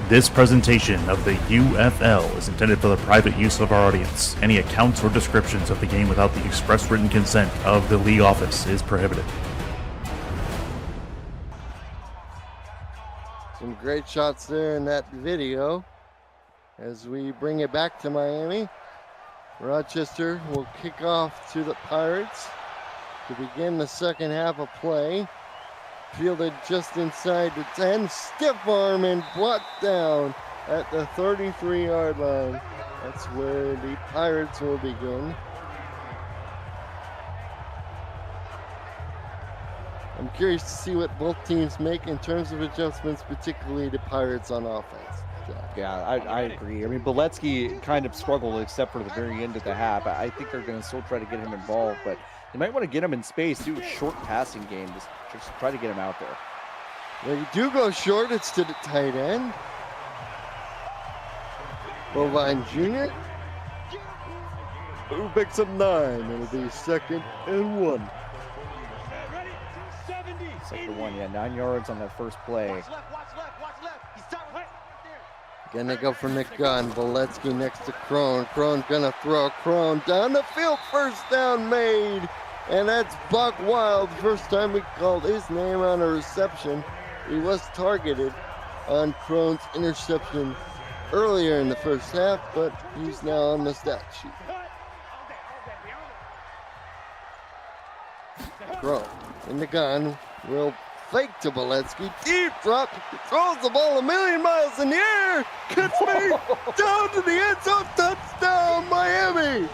This presentation of the YOUFL is intended for the private use of our audience. Any accounts or descriptions of the game without the express written consent of the league office is prohibited. Some great shots there in that video. As we bring it back to Miami, Rochester will kick off to the Pirates to begin the second half of play. Fielded just inside the 10, stiff arm and blocked down at the 33-yard line. That's where the Pirates will begin. I'm curious to see what both teams make in terms of adjustments, particularly the Pirates on offense. Yeah, I agree. I mean, Beletsky kind of struggled except for the very end of the half. I think they're going to still try to get him involved, but they might want to get him in space, do a short passing game, just try to get him out there. They do go short. It's to the tight end. Bovine Jr. Who picks up 9. It'll be 2nd and 1. Second and 1, yeah, 9 yards on that first play. Again, they go from the gun. Beletsky next to Crone. Crone gonna throw. Crone down the field. First down made. And that's Buck Wild. First time we called his name on a reception. He was targeted on Crone's interception earlier in the first half, but he's now on the stat sheet. Crone in the gun will fake to Beletsky. Deep drop. Throws the ball a million miles in the air. Gets me down to the end zone. Touchdown, Miami.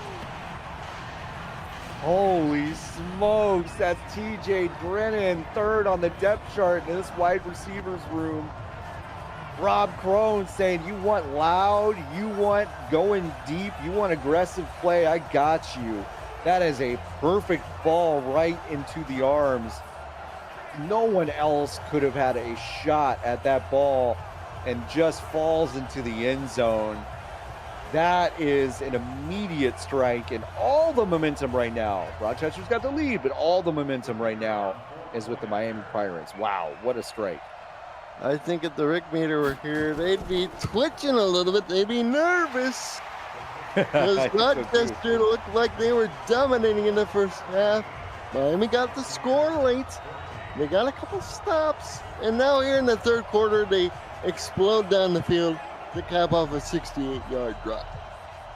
Holy smokes, that's TJ Drennan, 3rd on the depth chart in this wide receivers room. Rob Crone saying, you want loud, you want going deep, you want aggressive play, I got you. That is a perfect ball right into the arms. No one else could have had a shot at that ball and just falls into the end zone. That is an immediate strike, and all the momentum right now. Rochester's got the lead, but all the momentum right now is with the Miami Pirates. Wow, what a strike. I think if the Rick meter were here, they'd be twitching a little bit. They'd be nervous. Because Rochester looked like they were dominating in the first half. Miami got the score late. They got a couple stops. And now here in the third quarter, they explode down the field to cap off a 68-yard drive.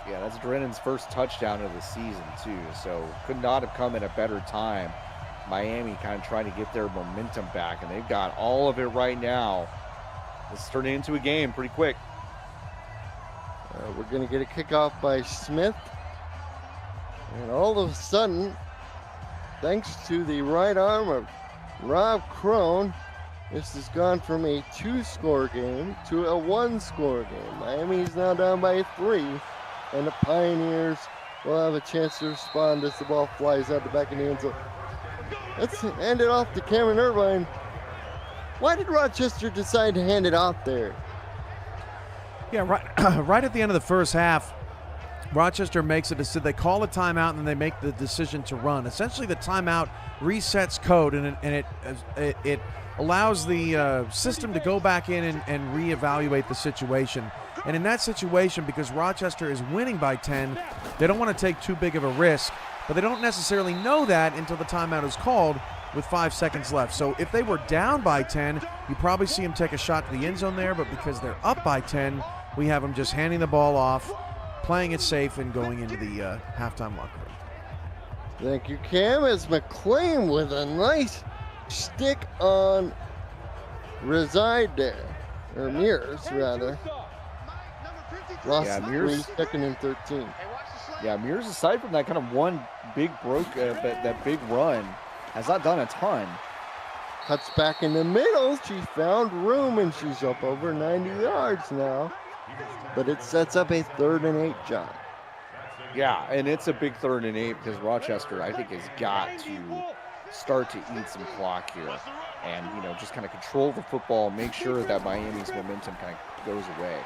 Yeah, that's Drennan's first touchdown of the season, too. So could not have come at a better time. Miami kind of trying to get their momentum back, and they've got all of it right now. This is turning into a game pretty quick. We're going to get a kickoff by Smith. And all of a sudden, thanks to the right arm of Rob Crone, this has gone from a 2-score game to a 1-score game. Miami's now down by 3, and the Pioneers will have a chance to respond as the ball flies out the back of the end zone. Let's hand it off to Cameron Irvine. Why did Rochester decide to hand it off there? Yeah, right at the end of the first half, Rochester makes a decision. They call a timeout, and then they make the decision to run. Essentially, the timeout resets code, and it allows the system to go back in and reevaluate the situation. And in that situation, because Rochester is winning by 10, they don't want to take too big of a risk, but they don't necessarily know that until the timeout is called with 5 seconds left. So if they were down by 10, you probably see them take a shot to the end zone there, but because they're up by 10, we have them just handing the ball off, playing it safe, and going into the halftime locker room. Thank you, Cam. As McLean with a nice stick on Reside there. Or Mears, rather. Lost Yeah, three, Mears. 2nd and 13. Yeah, Mears, aside from that kind of one big that big run, has not done a ton. Cuts back in the middle. She found room, and she's up over 90 yards now. But it sets up a 3rd and 8, John. Yeah, and it's a big 3rd and 8 because Rochester, I think, has got to start to eat some clock here and, you know, just kind of control the football, make sure that Miami's momentum kind of goes away.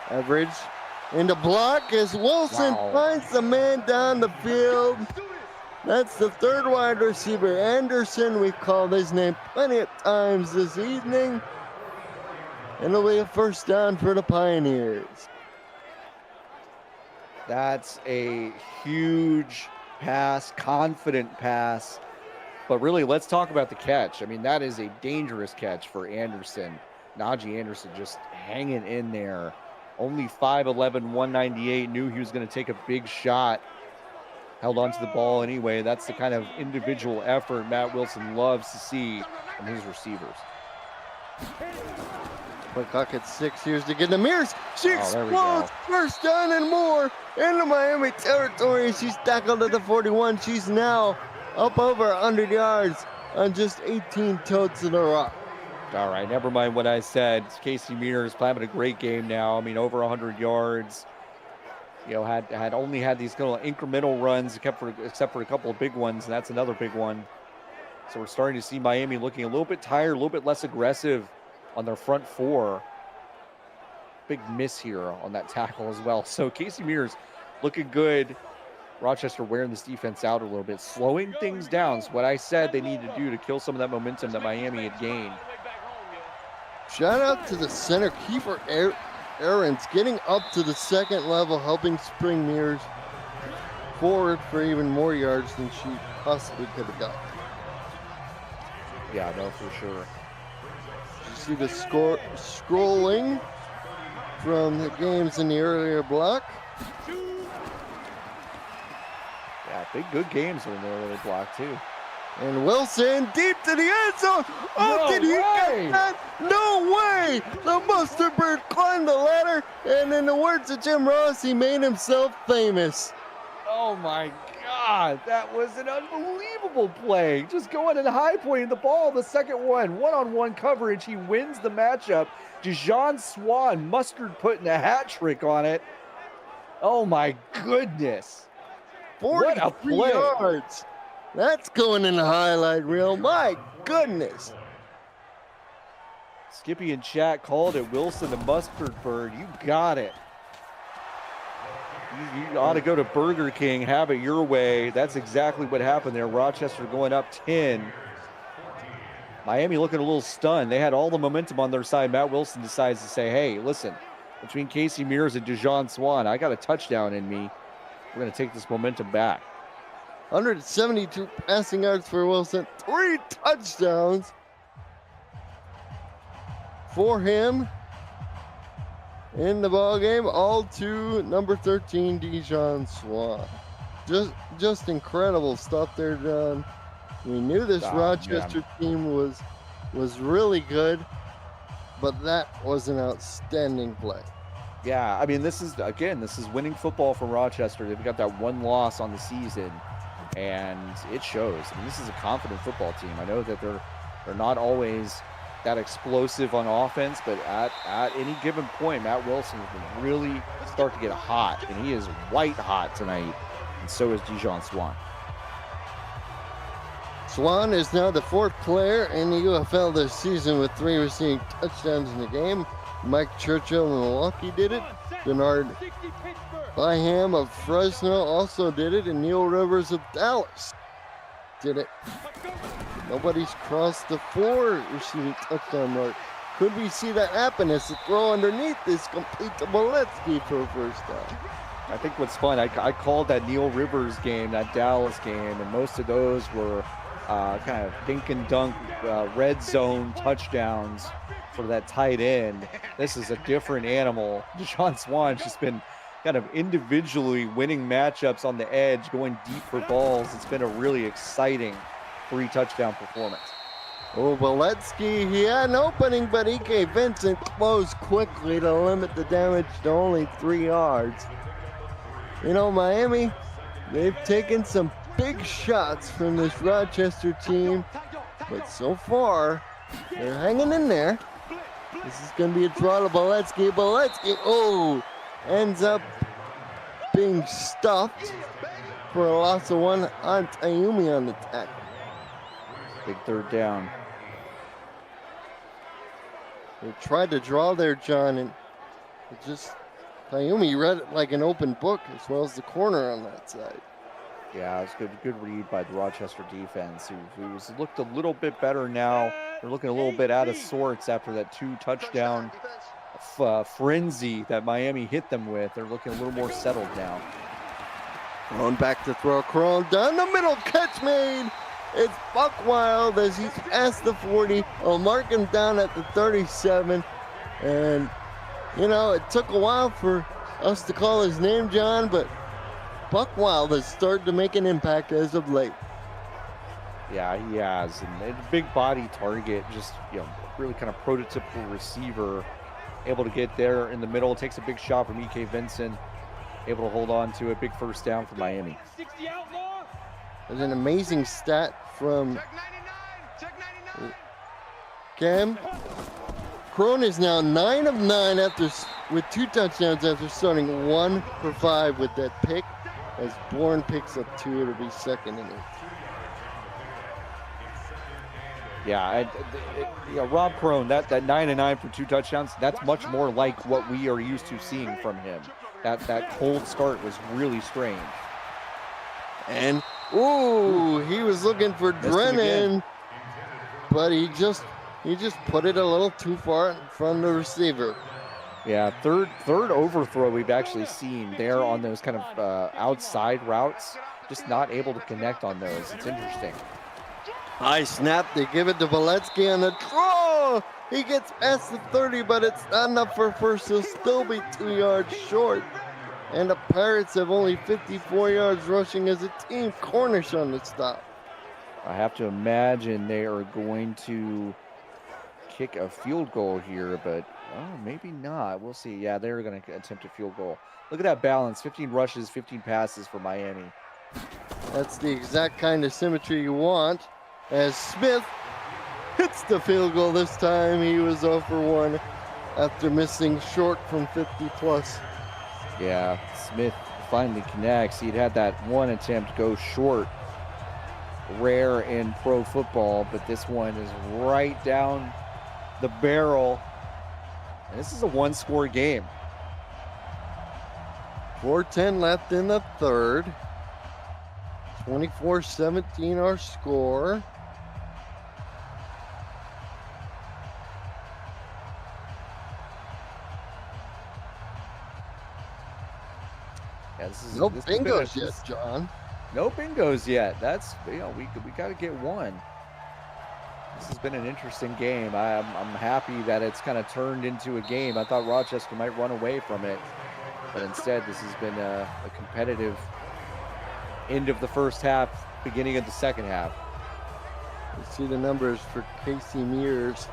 Average in the block as Wilson Wow. finds the man down the field. That's the 3rd wide receiver, Anderson. We've called his name plenty of times this evening. And it'll be a 1st down for the Pioneers. That's a huge pass, confident pass. But really, let's talk about the catch. I mean, that is a dangerous catch for Anderson. Najee Anderson just hanging in there. Only 5'11", 198, knew he was going to take a big shot. Held onto the ball anyway. That's the kind of individual effort Matt Wilson loves to see from his receivers. Quick clock at 6. Here's to get the Mears. She there we explodes. go. 1st down and more into Miami territory. She's tackled at the 41. She's now up over 100 yards on just 18 totes in a row. All right, never mind what I said. Casey Mears having a great game now. I mean, over 100 yards. You know, had only had these little incremental runs, except for a couple of big ones, and that's another big one. So we're starting to see Miami looking a little bit tired, a little bit less aggressive on their front 4. Big miss here on that tackle as well. So Casey Mears looking good. Rochester wearing this defense out a little bit, slowing things down. It's what I said they need to do to kill some of that momentum that Miami had gained. Shout out to the center, Kiefer Aarons, getting up to the 2nd level, helping spring Mears forward for even more yards than she possibly could have got. Yeah, no, for sure. You see the score scrolling from the games in the earlier block. Yeah, big good games in the early block too. And Wilson deep to the end zone. Oh, No did he way! get that? No way! The mustard bird climbed the ladder, and in the words of Jim Ross, he made himself famous. Oh my God, that was an unbelievable play. Just going and high pointing the ball. The second one-on-one coverage. He wins the matchup. Dijon Swan, mustard putting a hat trick on it. Oh my goodness. What a 43 play. yards. That's going in the highlight reel. My goodness. Skippy and chat called it Wilson the mustard bird. You got it. You ought to go to Burger King, have it your way. That's exactly what happened there. Rochester going up 10. Miami looking a little stunned. They had all the momentum on their side. Matt Wilson decides to say, hey, listen, between Casey Mears and Dijon Swan, I got a touchdown in me. We're going to take this momentum back. 172 passing yards for Wilson. 3 touchdowns for him in the ball game, all to number 13, Dijon Swan. Just incredible stuff there, John. We knew this Rochester team was really good, but that was an outstanding play. Yeah, I mean, this is winning football for Rochester. They've got that one loss on the season, and it shows. I mean, this is a confident football team. I know that they're not always that explosive on offense, but at any given point, Matt Wilson can really start to get hot, and he is white hot tonight, and so is Dijon Swan. Swan is now the 4th player in the UFL this season with 3 receiving touchdowns in the game. Mike Churchill of Milwaukee did it. Bernard Byham of Fresno also did it, and Neil Rivers of Dallas did it. Nobody's crossed the 4 receiving touchdown mark. Could we see that happen as the throw underneath is complete to Boletsky for a 1st down? I think what's fun, I called that Neil Rivers game, that Dallas game, and most of those were kind of dink and dunk red zone touchdowns for that tight end. This is a different animal. Dijon Swan's just been kind of individually winning matchups on the edge, going deep for balls. It's been a really exciting 3-touchdown performance. Oh, Valetsky, he had an opening, but E.K. Vincent closed quickly to limit the damage to only 3 yards. You know, Miami, they've taken some big shots from this Rochester team, but so far, they're hanging in there. This is going to be a draw to Valetsky. Valetsky, oh, ends up being stuffed for a loss of 1 on Ayumi on the tackle. Big 3rd down. They tried to draw there, John, and it just, Ayumi read it like an open book as well as the corner on that side. Yeah, it's good read by the Rochester defense, who's looked a little bit better now. They're looking a little bit out of sorts after that 2-touchdown frenzy that Miami hit them with. They're looking a little more settled now. Crone back to throw. Crone down the middle, catch made. It's Buckwild as he's past the 40. I'll mark him down at the 37. And, you know, it took a while for us to call his name, John, but Buckwild has started to make an impact as of late. Yeah, he has. And a big body target, just, you know, really kind of prototypical receiver. Able to get there in the middle. Takes a big shot from E.K. Vincent. Able to hold on to a big 1st down for Miami. There's an amazing stat from Cam. Crone is now 9 of 9 with 2 touchdowns after starting 1 for 5 with that pick. As Bourne picks up 2, it'll be 2nd and 8. Yeah, Rob Crone, that 9 of 9 for 2 touchdowns, that's much more like what we are used to seeing from him. That cold start was really strange. And ooh, he was looking for Drennan, but he just put it a little too far in front of the receiver. Yeah, third overthrow we've actually seen there on those kind of outside routes. Just not able to connect on those. It's interesting. High snap, they give it to Valetsky on the draw. He gets past the 30, but it's not enough for first. He'll still be 2 yards short. And the Pirates have only 54 yards rushing as a team. Cornish on the stop. I have to imagine they are going to kick a field goal here, but maybe not. We'll see. Yeah, they're going to attempt a field goal. Look at that balance. 15 rushes, 15 passes for Miami. That's the exact kind of symmetry you want. As Smith hits the field goal this time, he was 0 for 1 after missing short from 50 plus. Yeah, Smith finally connects. He'd had that one attempt go short. Rare in pro football, but this one is right down the barrel. And this is a 1-score game. 4:10 left in the 3rd. 24-17 our score. Yeah, this is no bingos yet, John. No bingos yet. That's, you know, we got to get one. This has been an interesting game. I'm happy that it's kind of turned into a game. I thought Rochester might run away from it, but instead this has been a competitive end of the 1st half, beginning of the 2nd half. You see the numbers for Casey Mears.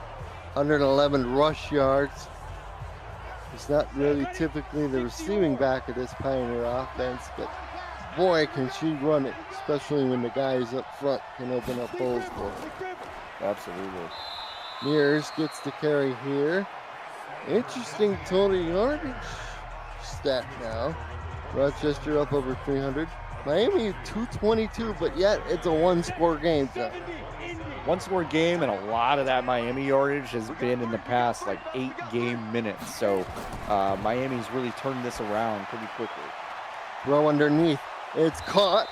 111 rush yards. He's not really typically the receiving back of this Pioneer offense, but boy, can she run it, especially when the guys up front can open up holes for her. Absolutely. Mears gets the carry here. Interesting total yardage stat now. Rochester up over 300. Miami 222, but yet it's a 1-score game, John. 1-score game, and a lot of that Miami yardage has been in the past, like 8 game minutes. So Miami's really turned this around pretty quickly. Throw underneath. It's caught.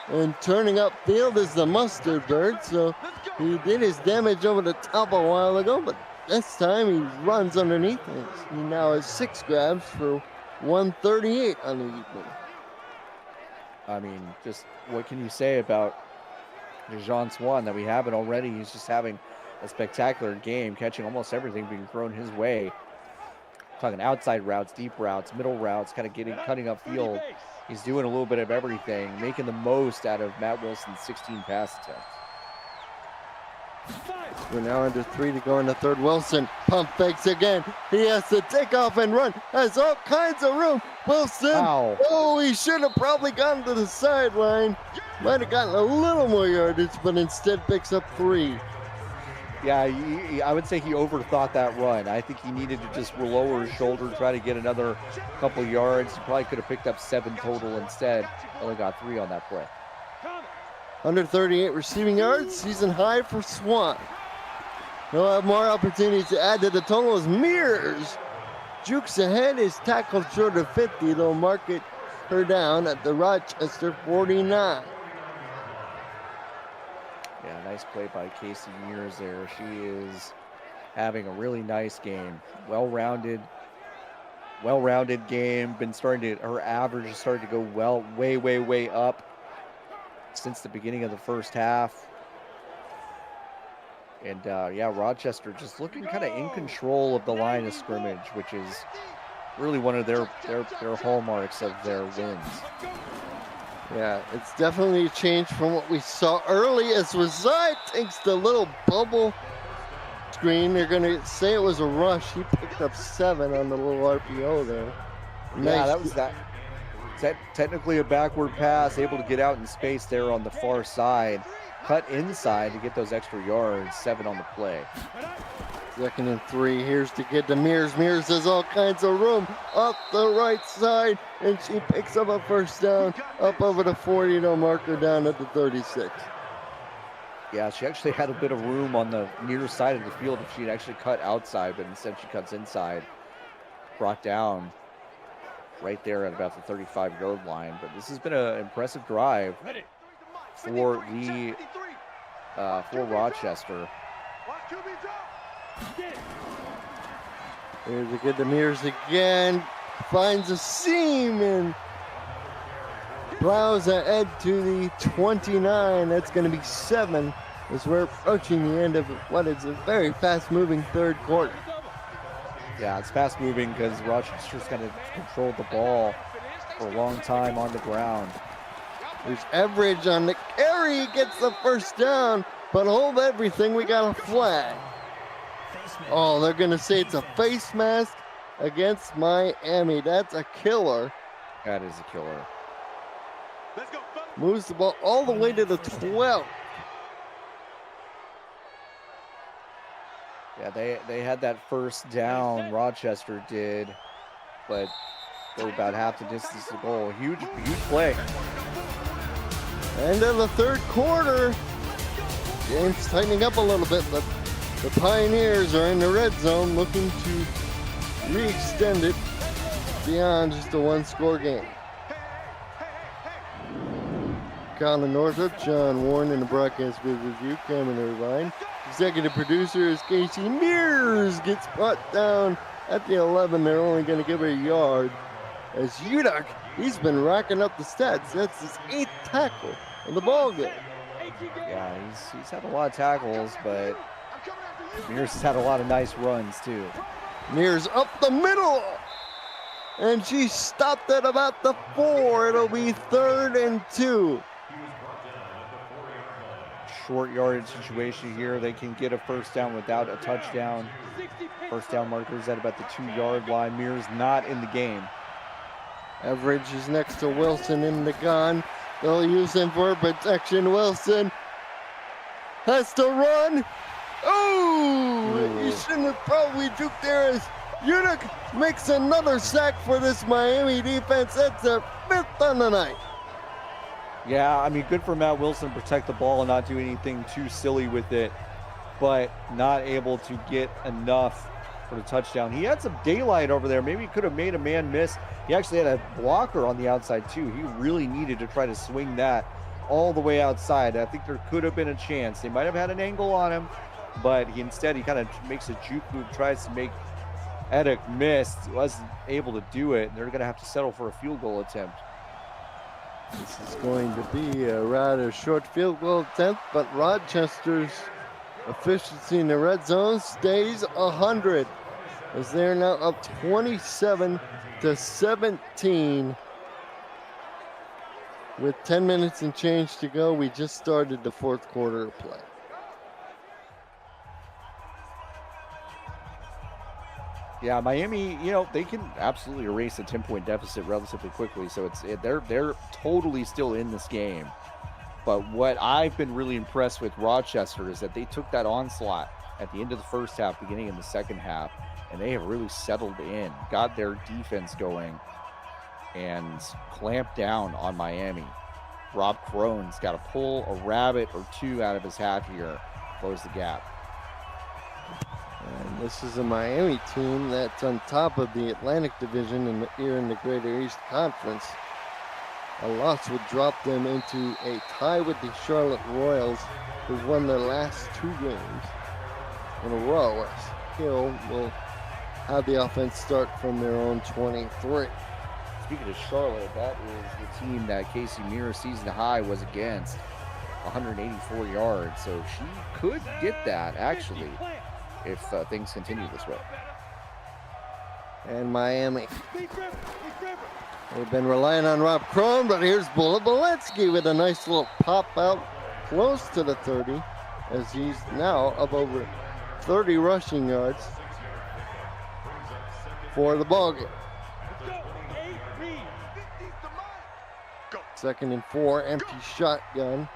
And turning upfield is the Mustard Bird. So he did his damage over the top a while ago, but this time he runs underneath. He now has 6 grabs for 138 on the evening. I mean, just what can you say about Jean Swan that we haven't already? He's just having a spectacular game, catching almost everything being thrown his way. talking outside routes, deep routes, middle routes, kind of cutting up field. He's doing a little bit of everything, making the most out of Matt Wilson's 16 pass attempts. We're now under 3 to go in the third. Wilson pump fakes again. He has to take off and run. Has all kinds of room. Wilson. Wow. Oh, he should have probably gone to the sideline. Might have gotten a little more yardage, but instead picks up 3. Yeah, I would say he overthought that run. I think he needed to just lower his shoulder, try to get another couple yards. He probably could have picked up 7 total instead. Only got 3 on that play. 138 receiving yards, season high for Swan. He'll have more opportunities to add to the total as Mears jukes ahead, is tackled short of 50. They'll mark her down at the Rochester 49. Yeah, nice play by Casey Mears there. She is having a really nice game. Well-rounded game. Her average is starting to go way up since the beginning of the first half. And yeah, Rochester just looking kind of in control of the line of scrimmage, which is really one of their hallmarks of their wins. Yeah, it's definitely a change from what we saw early as Razai takes the little bubble screen. They're going to say it was a rush. He picked up 7 on the little RPO there. Yeah, that was technically a backward pass, able to get out in space there on the far side. Cut inside to get those extra yards, 7 on the play. 2nd and 3. Here's to get to Mears. Mears has all kinds of room up the right side, and she picks up a first down up over the 40. They'll mark her down at the 36. Yeah, she actually had a bit of room on the near side of the field if she had actually cut outside, but instead she cuts inside. Brought down right there at about the 35-yard line. But this has been an impressive drive for Rochester. Here's a good to Mears again. Finds a seam and plows ahead to the 29. That's going to be 7 as we're approaching the end of what is a very fast-moving third quarter. Yeah, it's fast-moving because Rochester's going to control the ball for a long time on the ground. There's Everidge on the carry, gets the first down, but hold everything, we got a flag. Oh, they're going to say it's a face mask against Miami. That's a killer. That is a killer. Moves the ball all the way to the 12. Yeah, they had that first down, Rochester did, but they're about half the distance to goal. Huge play. End of the third quarter. Game's tightening up a little bit, but the Pioneers are in the red zone looking to re-extend it beyond just a 1-score game. Colin Northup, John Warren in the broadcast booth review, Cameron Irvine. Executive producer is Casey Mears. Gets brought down at the 11. They're only going to give her a yard. As Udock, he's been racking up the stats. That's his 8th tackle in the ball game. Yeah, he's had a lot of tackles, but Mears has had a lot of nice runs too. Mears up the middle, and she stopped at about the 4. It'll be 3rd and 2. Short yardage situation here. They can get a first down without a touchdown. First down markers at about the 2-yard line. Mears not in the game. Everidge is next to Wilson in the gun. They'll use him for protection. Wilson has to run. Oh, he shouldn't have probably juked there as Udock makes another sack for this Miami defense. That's their 5th on the night. Yeah, I mean, good for Matt Wilson to protect the ball and not do anything too silly with it, but not able to get enough for the touchdown. He had some daylight over there. Maybe he could have made a man miss. He actually had a blocker on the outside too. He really needed to try to swing that all the way outside. I think there could have been a chance. They might have had an angle on him, but instead he kind of makes a juke move, tries to make Edick miss. He wasn't able to do it. They're going to have to settle for a field goal attempt. This is going to be a rather short field goal attempt, but Rochester's efficiency in the red zone stays 100. as they're now up 27-17. With 10 minutes and change to go, we just started the fourth quarter of play. Yeah, Miami, they can absolutely erase a 10-point deficit relatively quickly. So they're totally still in this game. But what I've been really impressed with Rochester is that they took that onslaught at the end of the first half, beginning in the second half, and they have really settled in, got their defense going, and clamped down on Miami. Rob Crone's got to pull a rabbit or two out of his hat here, close the gap. And this is a Miami team that's on top of the Atlantic Division here in the Greater East Conference. A loss would drop them into a tie with the Charlotte Royals, who've won their last 2 games in a row. As Hill will have the offense start from their own 23. Speaking of Charlotte, that is the team that Casey Mears' season high was against, 184 yards. So she could get that, actually, if things continue this way. And Miami. They've been relying on Rob Crone, but here's Bullet Boletsky with a nice little pop out close to the 30, as he's now up over 30 rushing yards for the ballgame. 2nd and 4, empty shotgun.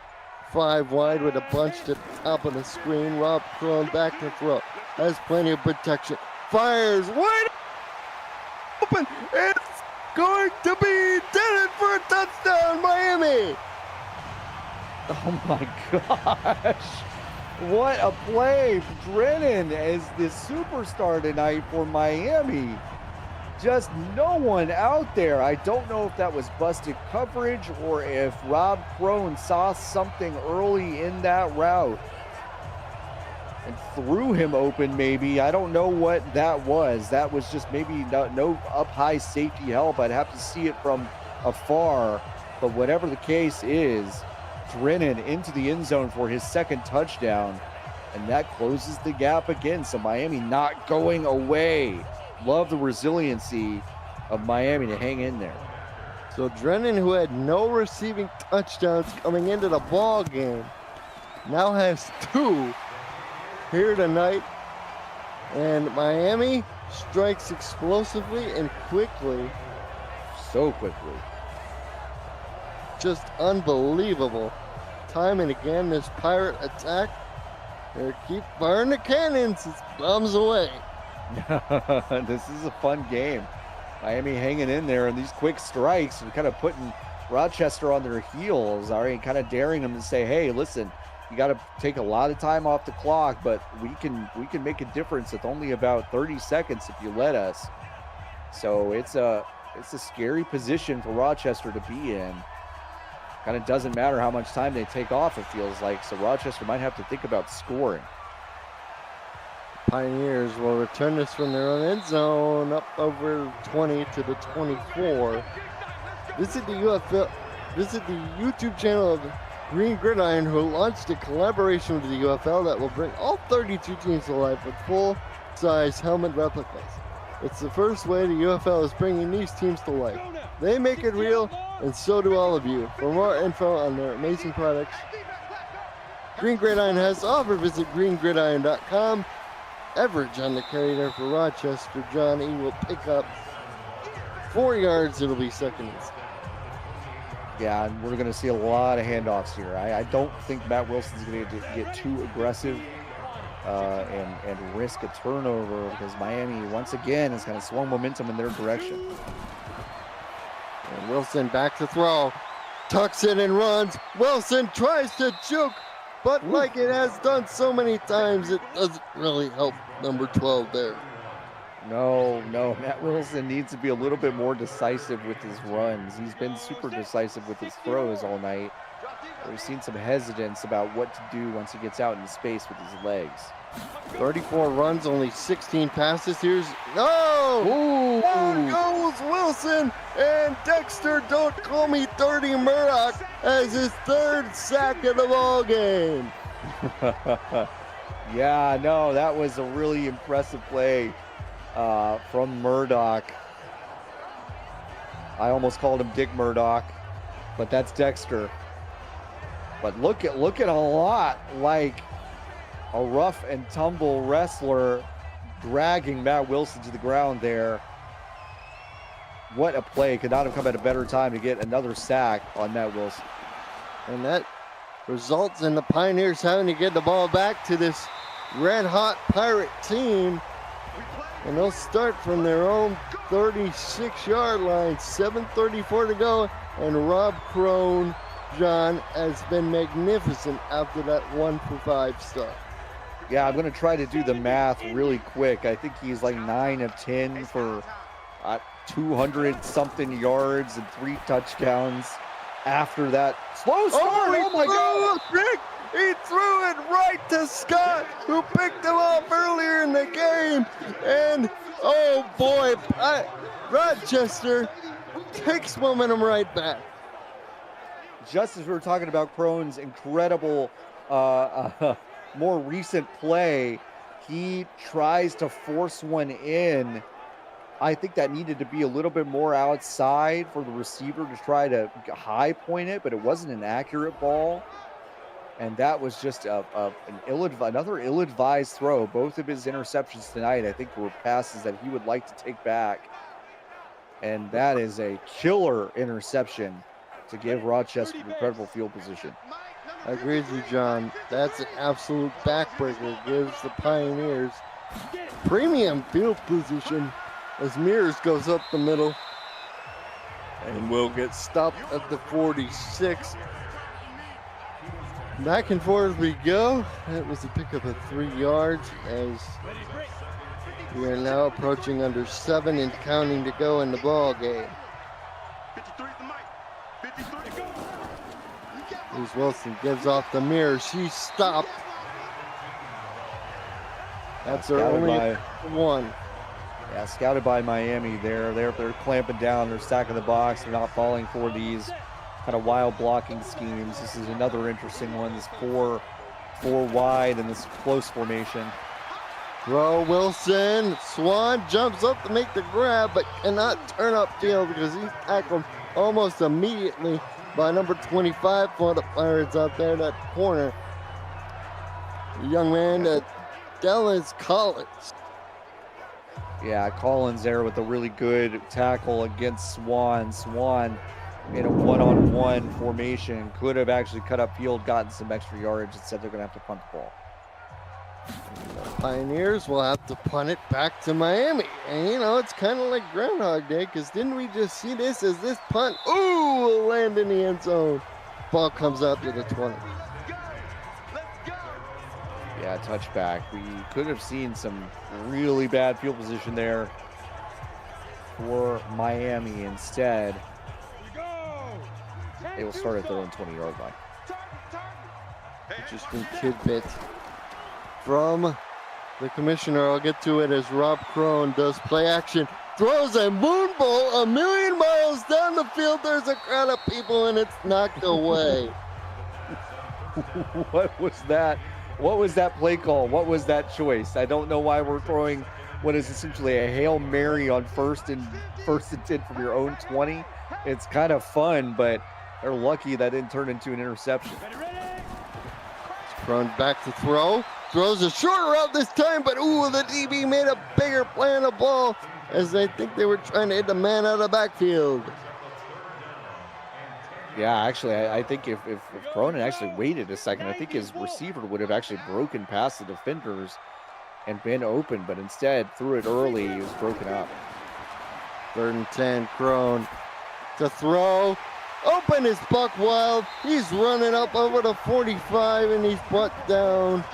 5 wide with a bunch to the top of the screen. Rob Crone back to throw. Has plenty of protection. Fires wide open. It's going to be intended for a touchdown, Miami. Oh my gosh. What a play. Drennan is the superstar tonight for Miami. Just no one out there. I don't know if that was busted coverage or if Rob Crone saw something early in that route and threw him open maybe. I don't know what that was. That was just maybe no up-high safety help. I'd have to see it from afar. But whatever the case is, Drennan into the end zone for his 2nd touchdown. And that closes the gap again. So Miami not going away. Love the resiliency of Miami to hang in there. So Drennan, who had no receiving touchdowns coming into the ball game, now has 2 here tonight. And Miami strikes explosively and quickly. So quickly. Just unbelievable. Time and again, this Pirate attack. They keep firing the cannons. It's bombs away. This is a fun game. Miami hanging in there, and these quick strikes are kind of putting Rochester on their heels, kind of daring them to say, hey, listen, you got to take a lot of time off the clock, but we can make a difference with only about 30 seconds if you let us. So it's a scary position for Rochester to be in. Kind of doesn't matter how much time they take off, it feels like. So Rochester might have to think about scoring. Pioneers will return this from their own end zone up over 20 to the 24. Visit the YouTube channel of Green Gridiron, who launched a collaboration with the UFL that will bring all 32 teams to life with full-size helmet replicas. It's the first way the UFL is bringing these teams to life. They make it real, and so do all of you. For more info on their amazing products, Green Gridiron has to offer. Visit greengridiron.com. Everidge on the carry there for Rochester. John E. will pick up 4 yards. It'll be 2nd. Yeah, and we're going to see a lot of handoffs here. I don't think Matt Wilson's going to get too aggressive and risk a turnover, because Miami, once again, has kind of swung momentum in their direction. And Wilson back to throw. Tucks it and runs. Wilson tries to juke, but like it has done so many times, it doesn't really help number 12 there. No, Matt Wilson needs to be a little bit more decisive with his runs. He's been super decisive with his throws all night. We've seen some hesitance about what to do once he gets out into space with his legs. 34 runs, only 16 passes. Here's, no! Down goes Wilson, and Dexter, don't call me Dirty Murdoch, has his 3rd sack of the ball game. Yeah, no, that was a really impressive play from Murdoch. I almost called him Dick Murdoch, but that's Dexter. But look at a lot like a rough and tumble wrestler dragging Matt Wilson to the ground there. What a play. Could not have come at a better time to get another sack on Matt Wilson. And that results in the Pioneers having to get the ball back to this red-hot Pirate team. And they'll start from their own 36-yard line, 7:34 to go. And Rob Crone, John, has been magnificent after that 1-for-5 start. Yeah, I'm going to try to do the math really quick. I think he's like 9 of 10 for 200-something yards and 3 touchdowns after that slow start. Oh my God. He threw it right to Scott, who picked him off earlier in the game. And, oh boy, Rochester takes momentum right back. Just as we were talking about Crone's incredible, more recent play, he tries to force one in. I think that needed to be a little bit more outside for the receiver to try to high point it, but it wasn't an accurate ball. And that was just another ill-advised throw. Both of his interceptions tonight, I think, were passes that he would like to take back. And that is a killer interception to give Rochester incredible field position. I agree with you, John. That's an absolute backbreaker. Gives the Pioneers premium field position as Mears goes up the middle and will get stopped at the 46. Back and forth we go. That was a pickup of 3 yards as we are now approaching under 7 and counting to go in the ball game. Here's Wilson, gives off the mirror. She's stopped. That's their only one. Yeah, scouted by Miami there. They're clamping down. They're stacking the box. They're not falling for these kind of wild blocking schemes. This is another interesting one. This four wide and this close formation. Throw Wilson. Swan jumps up to make the grab, but cannot turn upfield because he's tackled almost immediately by number 25 for the Pirates out there in that corner. The young man, Dallas Collins. Yeah, Collins there with a really good tackle against Swan. Swan in a one-on-one formation could have actually cut up field, gotten some extra yards. Instead, they're going to have to punt the ball. The Pioneers will have to punt it back to Miami. And, you know, it's kind of like Groundhog Day because didn't we just see this as this punt? Ooh, will land in the end zone. Ball comes out to the 20. Yeah, touchback. We could have seen some really bad field position there for Miami. Instead, they will start at their own 20-yard line. Interesting tidbit from the commissioner. I'll get to it as Rob Crone does play action. Throws a moon ball 1,000,000 miles down the field. There's a crowd of people and it's knocked away. What was that? What was that play call? What was that choice? I don't know why we're throwing what is essentially a Hail Mary on first and 10 from your own 20. It's kind of fun, but they're lucky that didn't turn into an interception. Crone back to throw. Throws a short route this time, but ooh, the DB made a bigger play on the ball as I think they were trying to hit the man out of the backfield. Yeah, actually, I think if Cronin actually waited a second, I think his receiver would have actually broken past the defenders and been open, but instead threw it early. He was broken up. 3rd and 10, Crone to throw. Open is Buck Wild. He's running up over the 45 and he's brought down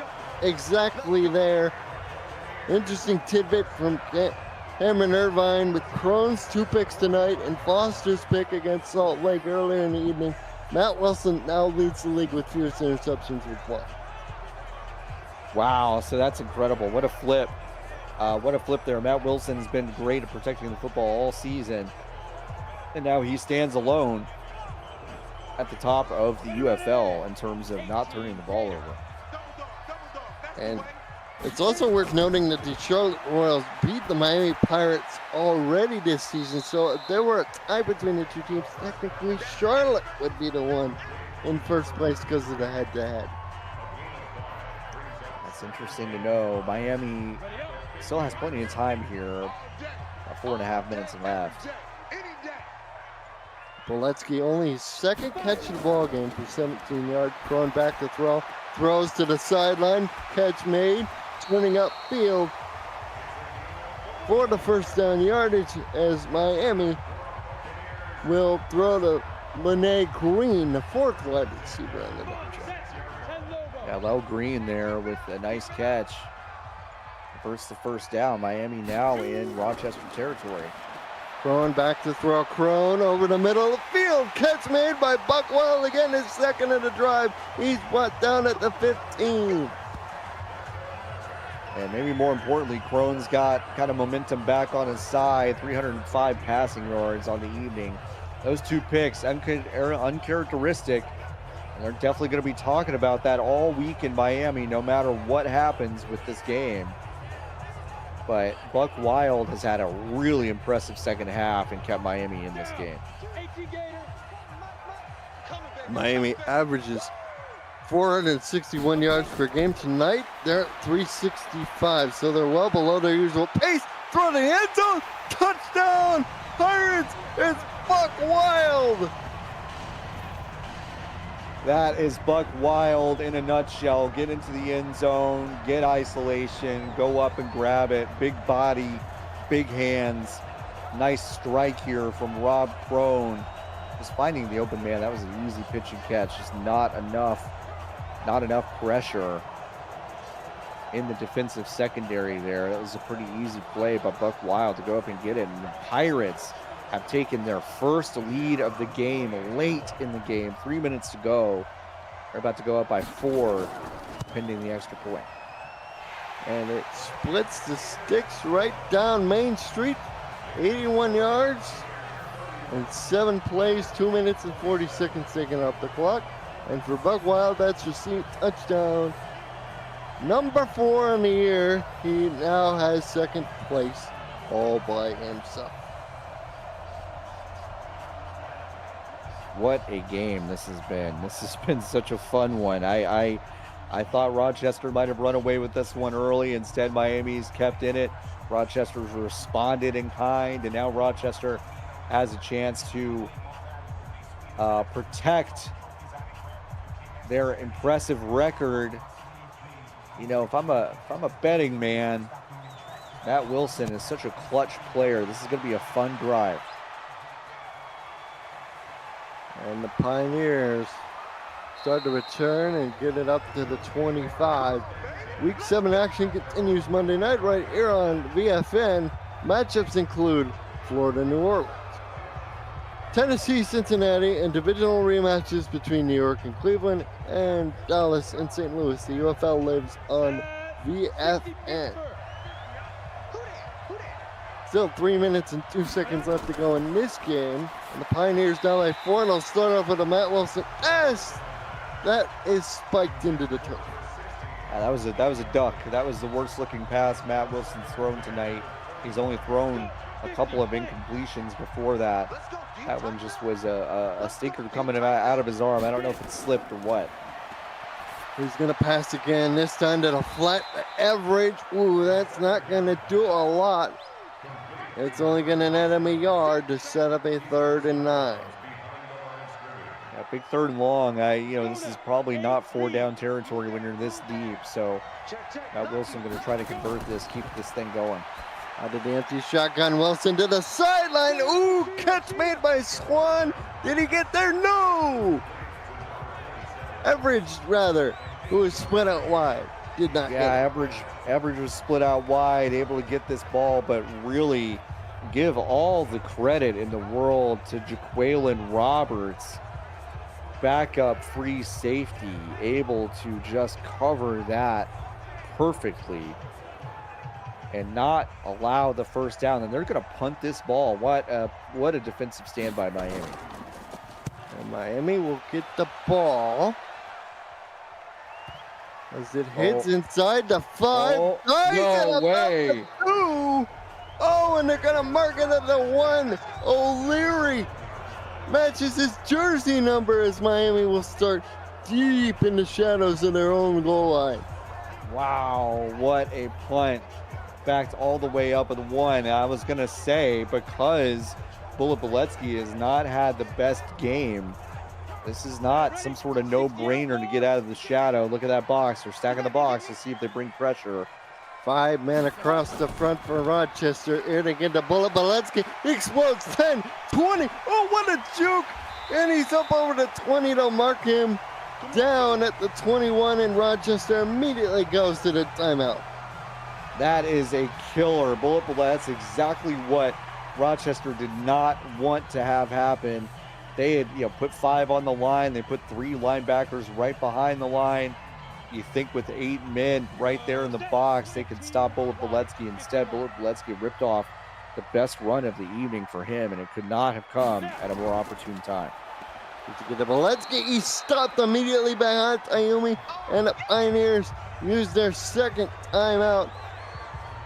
exactly there. Interesting tidbit from Cameron Irvine with Crone's 2 picks tonight and Foster's pick against Salt Lake earlier in the evening. Matt Wilson now leads the league with fewest interceptions with 1. Wow, so that's incredible. What a flip. What a flip there. Matt Wilson has been great at protecting the football all season. And now he stands alone at the top of the UFL in terms of not turning the ball over. And It's also worth noting that the Charlotte Royals beat the Miami Pirates already this season, so if there were a tie between the two teams, technically Charlotte would be the one in first place because of the head-to-head. That's interesting to know. Miami still has plenty of time here. About 4.5 minutes left. Boletsky only his second catch of the ball game for 17 yards. Thrown back to throw. Throws to the sideline. Catch made. Turning upfield for the first down yardage as Miami will throw to Lene Green, the fourth wide receiver on the depth chart. Yeah, Lel Green there with a nice catch. The first down. Miami now in Rochester territory. Crone back to throw. Crone over the middle of the field. Catch made by Buckwell. Again, his second of the drive. He's brought down at the 15. And maybe more importantly, Crone's got kind of momentum back on his side. 305 passing yards on the evening. Those two picks, uncharacteristic. And they're definitely going to be talking about that all week in Miami, no matter what happens with this game. But Buck Wild has had a really impressive second half and kept Miami in this game. Miami averages 461 yards per game. Tonight, they're at 365, so they're well below their usual pace. Throw to the end zone. Touchdown, Pirates. It's Buck Wild. That is Buck Wild in a nutshell. Get into the end zone, get isolation, go up and grab it. Big body, big hands. Nice strike here from Rob Crone. Just finding the open man. That was an easy pitch and catch. Just not enough pressure in the defensive secondary there. That was a pretty easy play by Buck Wild to go up and get it. And the Pirates have taken their first lead of the game late in the game. 3 minutes to go. They're about to go up by 4, pending the extra point. And it splits the sticks right down Main Street. 81 yards and 7 plays, 2 minutes and 40 seconds taken off the clock. And for Buck Wild, that's received touchdown number 4 in the year. He now has second place all by himself. What a game this has been. This has been such a fun one. I thought Rochester might have run away with this one early. Instead, Miami's kept in it. Rochester's responded in kind, and now Rochester has a chance to protect their impressive record. You know, if I'm a betting man, Matt Wilson is such a clutch player. This is going to be a fun drive. And the Pioneers start to return and get it up to the 25. Week 7 action continues Monday night right here on VFN. Matchups include Florida, New Orleans, Tennessee, Cincinnati, and divisional rematches between New York and Cleveland, and Dallas and St. Louis. The UFL lives on VFN. Still 3 minutes and 2 seconds left to go in this game. And the Pioneers down by 4, and they'll start off with a Matt Wilson pass. That is spiked into the turf. That was a duck. That was the worst looking pass Matt Wilson's thrown tonight. He's only thrown a couple of incompletions before that. That one just was a stinker coming out of his arm. I don't know if it slipped or what. He's going to pass again, this time to the flat average. Ooh, that's not going to do a lot. It's only going to net him a yard to set up a 3rd and 9. Yeah, big 3rd and long. This is probably not 4-down territory when you're this deep. So Matt Wilson going to try to convert this, keep this thing going. Out of the empty shotgun, Wilson to the sideline. Ooh, catch made by Swan. Did he get there? No. Average, rather, who was split out wide, did not get it. Average was split out wide, able to get this ball, but really give all the credit in the world to Jaquelin Roberts, backup free safety, able to just cover that perfectly and not allow the first down. And they're going to punt this ball. What a defensive stand by Miami. And Miami will get the ball As it hits inside the 5. Oh, Nice, no and about way. the 2. Oh, and they're going to mark it at the 1. O'Leary matches his jersey number as Miami will start deep in the shadows of their own goal line. Wow, what a punt. Backed all the way up at the 1. I was going to say, because Bullet Beletsky has not had the best game, this is not some sort of no-brainer to get out of the shadow. Look at that box. They're stacking the box to see if they bring pressure. 5 men across the front for Rochester. In again to Bullet Beletsky. He explodes 10, 20. Oh, what a juke. And he's up over the 20 to mark him down at the 21, and Rochester immediately goes to the timeout. That is a killer. Bullet That's exactly what Rochester did not want to have happen. They had put 5 on the line. They put 3 linebackers right behind the line. You think with 8 men right there in the box, they could stop Bullet Beletsky. Instead, Bullet Beletsky ripped off the best run of the evening for him, and it could not have come at a more opportune time. To get to Beletsky, he stopped immediately behind Ayumi, and the Pioneers used their second timeout.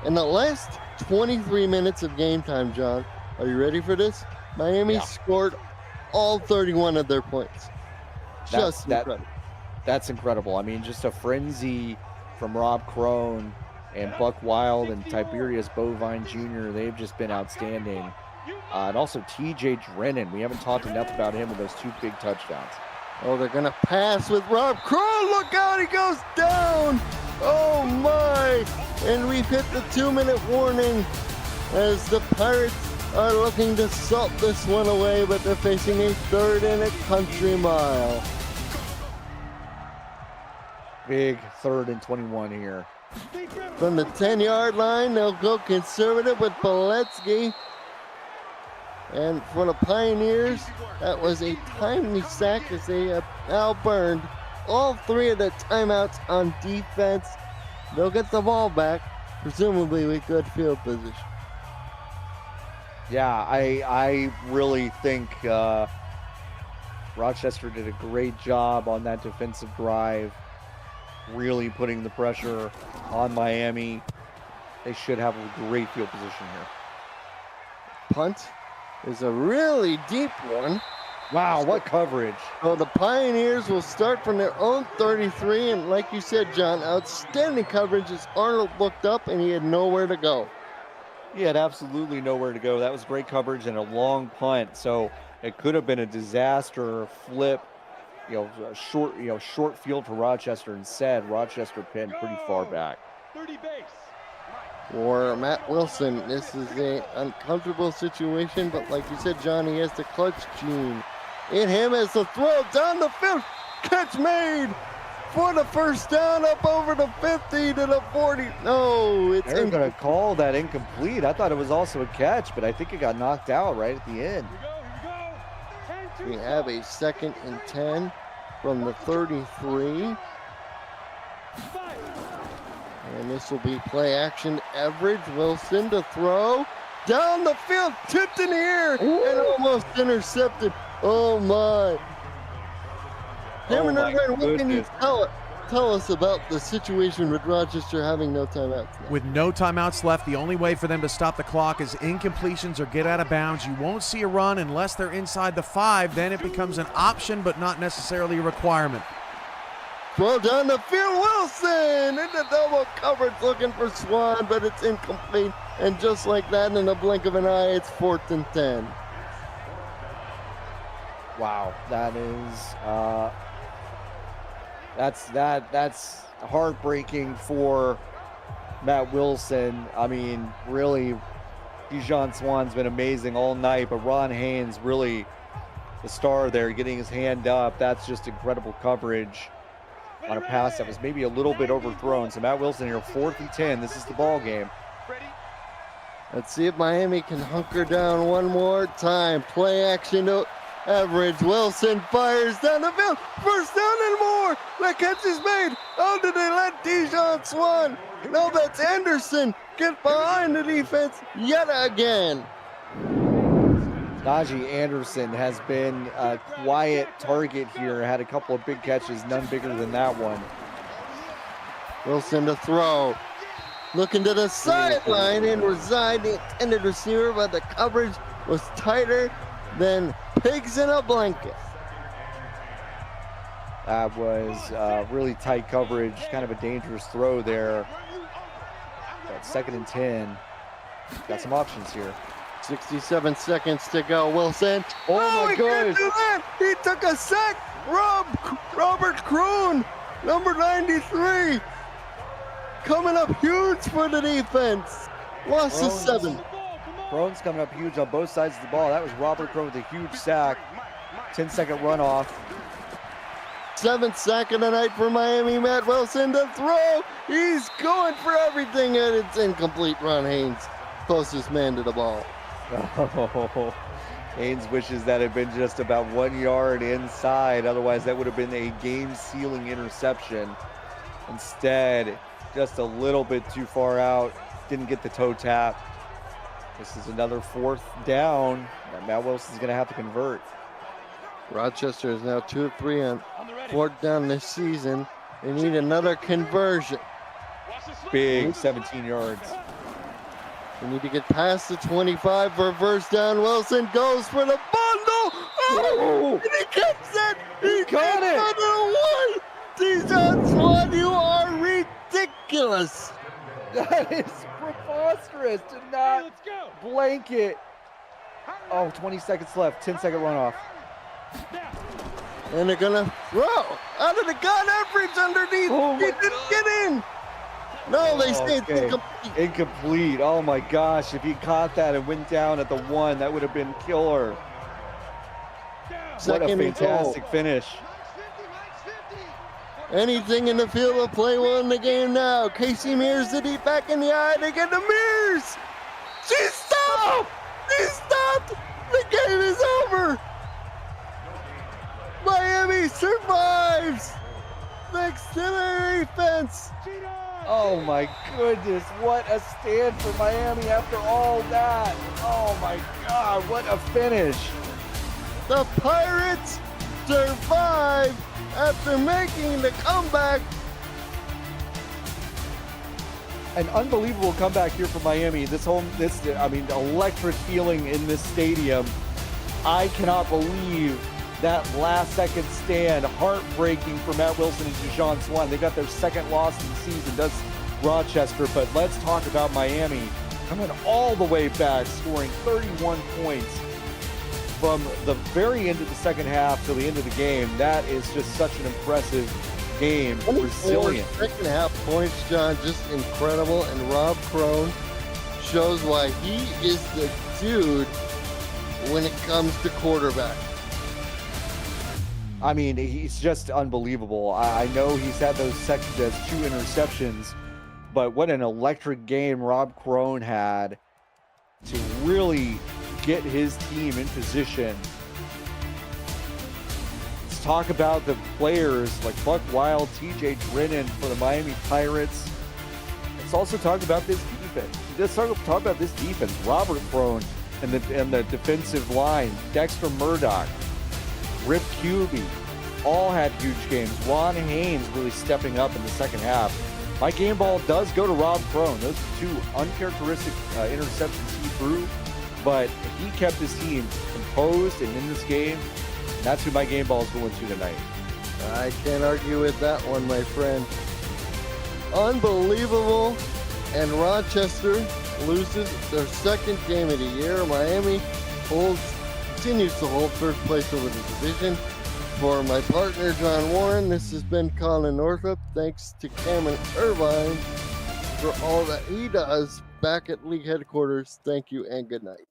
In the last 23 minutes of game time, John, are you ready for this? Miami scored all 31 of their points. Just incredible. That's incredible. I mean, just a frenzy from Rob Crone and Buck Wild and Tiberius Bovine Jr. They've just been outstanding. And also TJ Drennan. We haven't talked enough about him with those 2 big touchdowns. Oh, they're going to pass with Rob Crone. Look out, he goes down. Oh, my. And we've hit the 2-minute warning as the Pirates are looking to salt this one away, but they're facing a 3rd and a country mile. Big 3rd and 21 here. From the 10-yard line, they'll go conservative with Beletsky. And for the Pioneers, that was a timely sack as they have now burned all 3 of the timeouts on defense. They'll get the ball back, presumably with good field position. Yeah, I really think Rochester did a great job on that defensive drive, really putting the pressure on Miami. They should have a great field position here. Punt is a really deep one. Wow, what coverage. So the Pioneers will start from their own 33, and like you said, John, outstanding coverage as Arnold looked up and he had nowhere to go. He had absolutely nowhere to go. That was great coverage and a long punt. So it could have been a disaster flip, a short field for Rochester. Instead, Rochester pinned pretty far back. 30 base. For Matt Wilson, this is an uncomfortable situation, but like you said, John, he has the clutch gene in him as the throw down the field. Catch made for the first down, up over the 50 to the 40. No, it's They're going to call that incomplete. I thought it was also a catch, but I think it got knocked out right at the end. Here we go. We have a 2nd and 10 from the 33. And this will be play action. Average Wilson to throw down the field, tipped in the air, and almost intercepted. Oh my! Cameron Irvine, what can you tell us about the situation with Rochester having no timeouts now? With no timeouts left, the only way for them to stop the clock is incompletions or get out of bounds. You won't see a run unless they're inside the 5. Then it becomes an option, but not necessarily a requirement. Throw down the field, Wilson into double coverage looking for Swan, but it's incomplete. And just like that, in the blink of an eye, it's 4th and 10. Wow, that is that's heartbreaking for Matt Wilson. I mean, really, Dijon Swan's been amazing all night, but Ron Haynes really the star there, getting his hand up. That's just incredible coverage on a pass that was maybe a little bit overthrown. So Matt Wilson here, 4th and 10. This is the ball game. Let's see if Miami can hunker down one more time. Play action to Average. Wilson fires down the field. First down and more. The catch is made. Oh, did they let Dijon Swan? No, that's Anderson. Get behind the defense yet again. Najee Anderson has been a quiet target here. Had a couple of big catches, none bigger than that one. Wilson to throw. Looking to the sideline and reside the intended receiver, but the coverage was tighter than pigs in a blanket. That was really tight coverage, kind of a dangerous throw there. But 2nd and 10. Got some options here. 67 seconds to go. Wilson. Oh my he can't gosh. do that. He took a sack. Robert Kroon, number 93. Coming up huge for the defense. Loss of 7. Kroon's coming up huge on both sides of the ball. That was Robert Kroon with a huge sack. 10-second runoff. 7th sack of the night for Miami. Matt Wilson to throw. He's going for everything, and it's incomplete. Ron Haynes, closest man to the ball. Oh, Haynes wishes that had been just about 1 yard inside. Otherwise, that would have been a game-sealing interception. Instead, just a little bit too far out. Didn't get the toe tap. This is another 4th down that Matt Wilson's going to have to convert. Rochester is now 2 of 3 on 4th down this season. They need another conversion. Big 17 yards. We need to get past the 25 for a first down. Wilson goes for the bundle. Oh, and he gets it. He got it. it. Dijon Swan, you are ridiculous. That is preposterous to not blanket. Oh, 20 seconds left. 10-second runoff. And they're gonna throw out of the gun. Everett's underneath. He didn't get in. No, they say it's incomplete. Incomplete. Oh my gosh. If he caught that and went down at the 1, that would have been killer. What a fantastic finish. Anything in the field of play will in the game now. Casey Mears the deep back in the eye. They get to Mears. She stopped. She stopped. The game is over. Miami survives. The auxiliary fence. Oh my goodness, what a stand for Miami after all that. Oh my God, what a finish. The Pirates survive after making the comeback. An unbelievable comeback here for Miami. Electric feeling in this stadium. I cannot believe that last second stand, heartbreaking for Matt Wilson and Dijon Swan. They got their 2nd loss of the season, does Rochester, but let's talk about Miami coming all the way back, scoring 31 points from the very end of the 2nd half till the end of the game. That is just such an impressive game. Resilient. 2nd half points, John, just incredible. And Rob Kroon shows why he is the dude when it comes to quarterback. I mean, he's just unbelievable. I know he's had those 2 interceptions, but what an electric game Rob Kroon had to really get his team in position. Let's talk about the players like Buck Wild, TJ Drennan for the Miami Pirates. Let's also talk about this defense. Let's talk about this defense. Robert Kroon and the defensive line. Dexter Murdoch, Rip Cubey, all had huge games. Ron Haynes really stepping up in the 2nd half. My game ball does go to Rob Kroon. Those 2 uncharacteristic interceptions he threw, but he kept his team composed and in this game. And that's who my game ball is going to tonight. I can't argue with that one, my friend. Unbelievable. And Rochester loses their 2nd game of the year. Miami continues to hold 1st place over the division. For my partner, John Warren, this has been Colin Northup. Thanks to Cameron Irvine for all that he does back at league headquarters. Thank you and good night.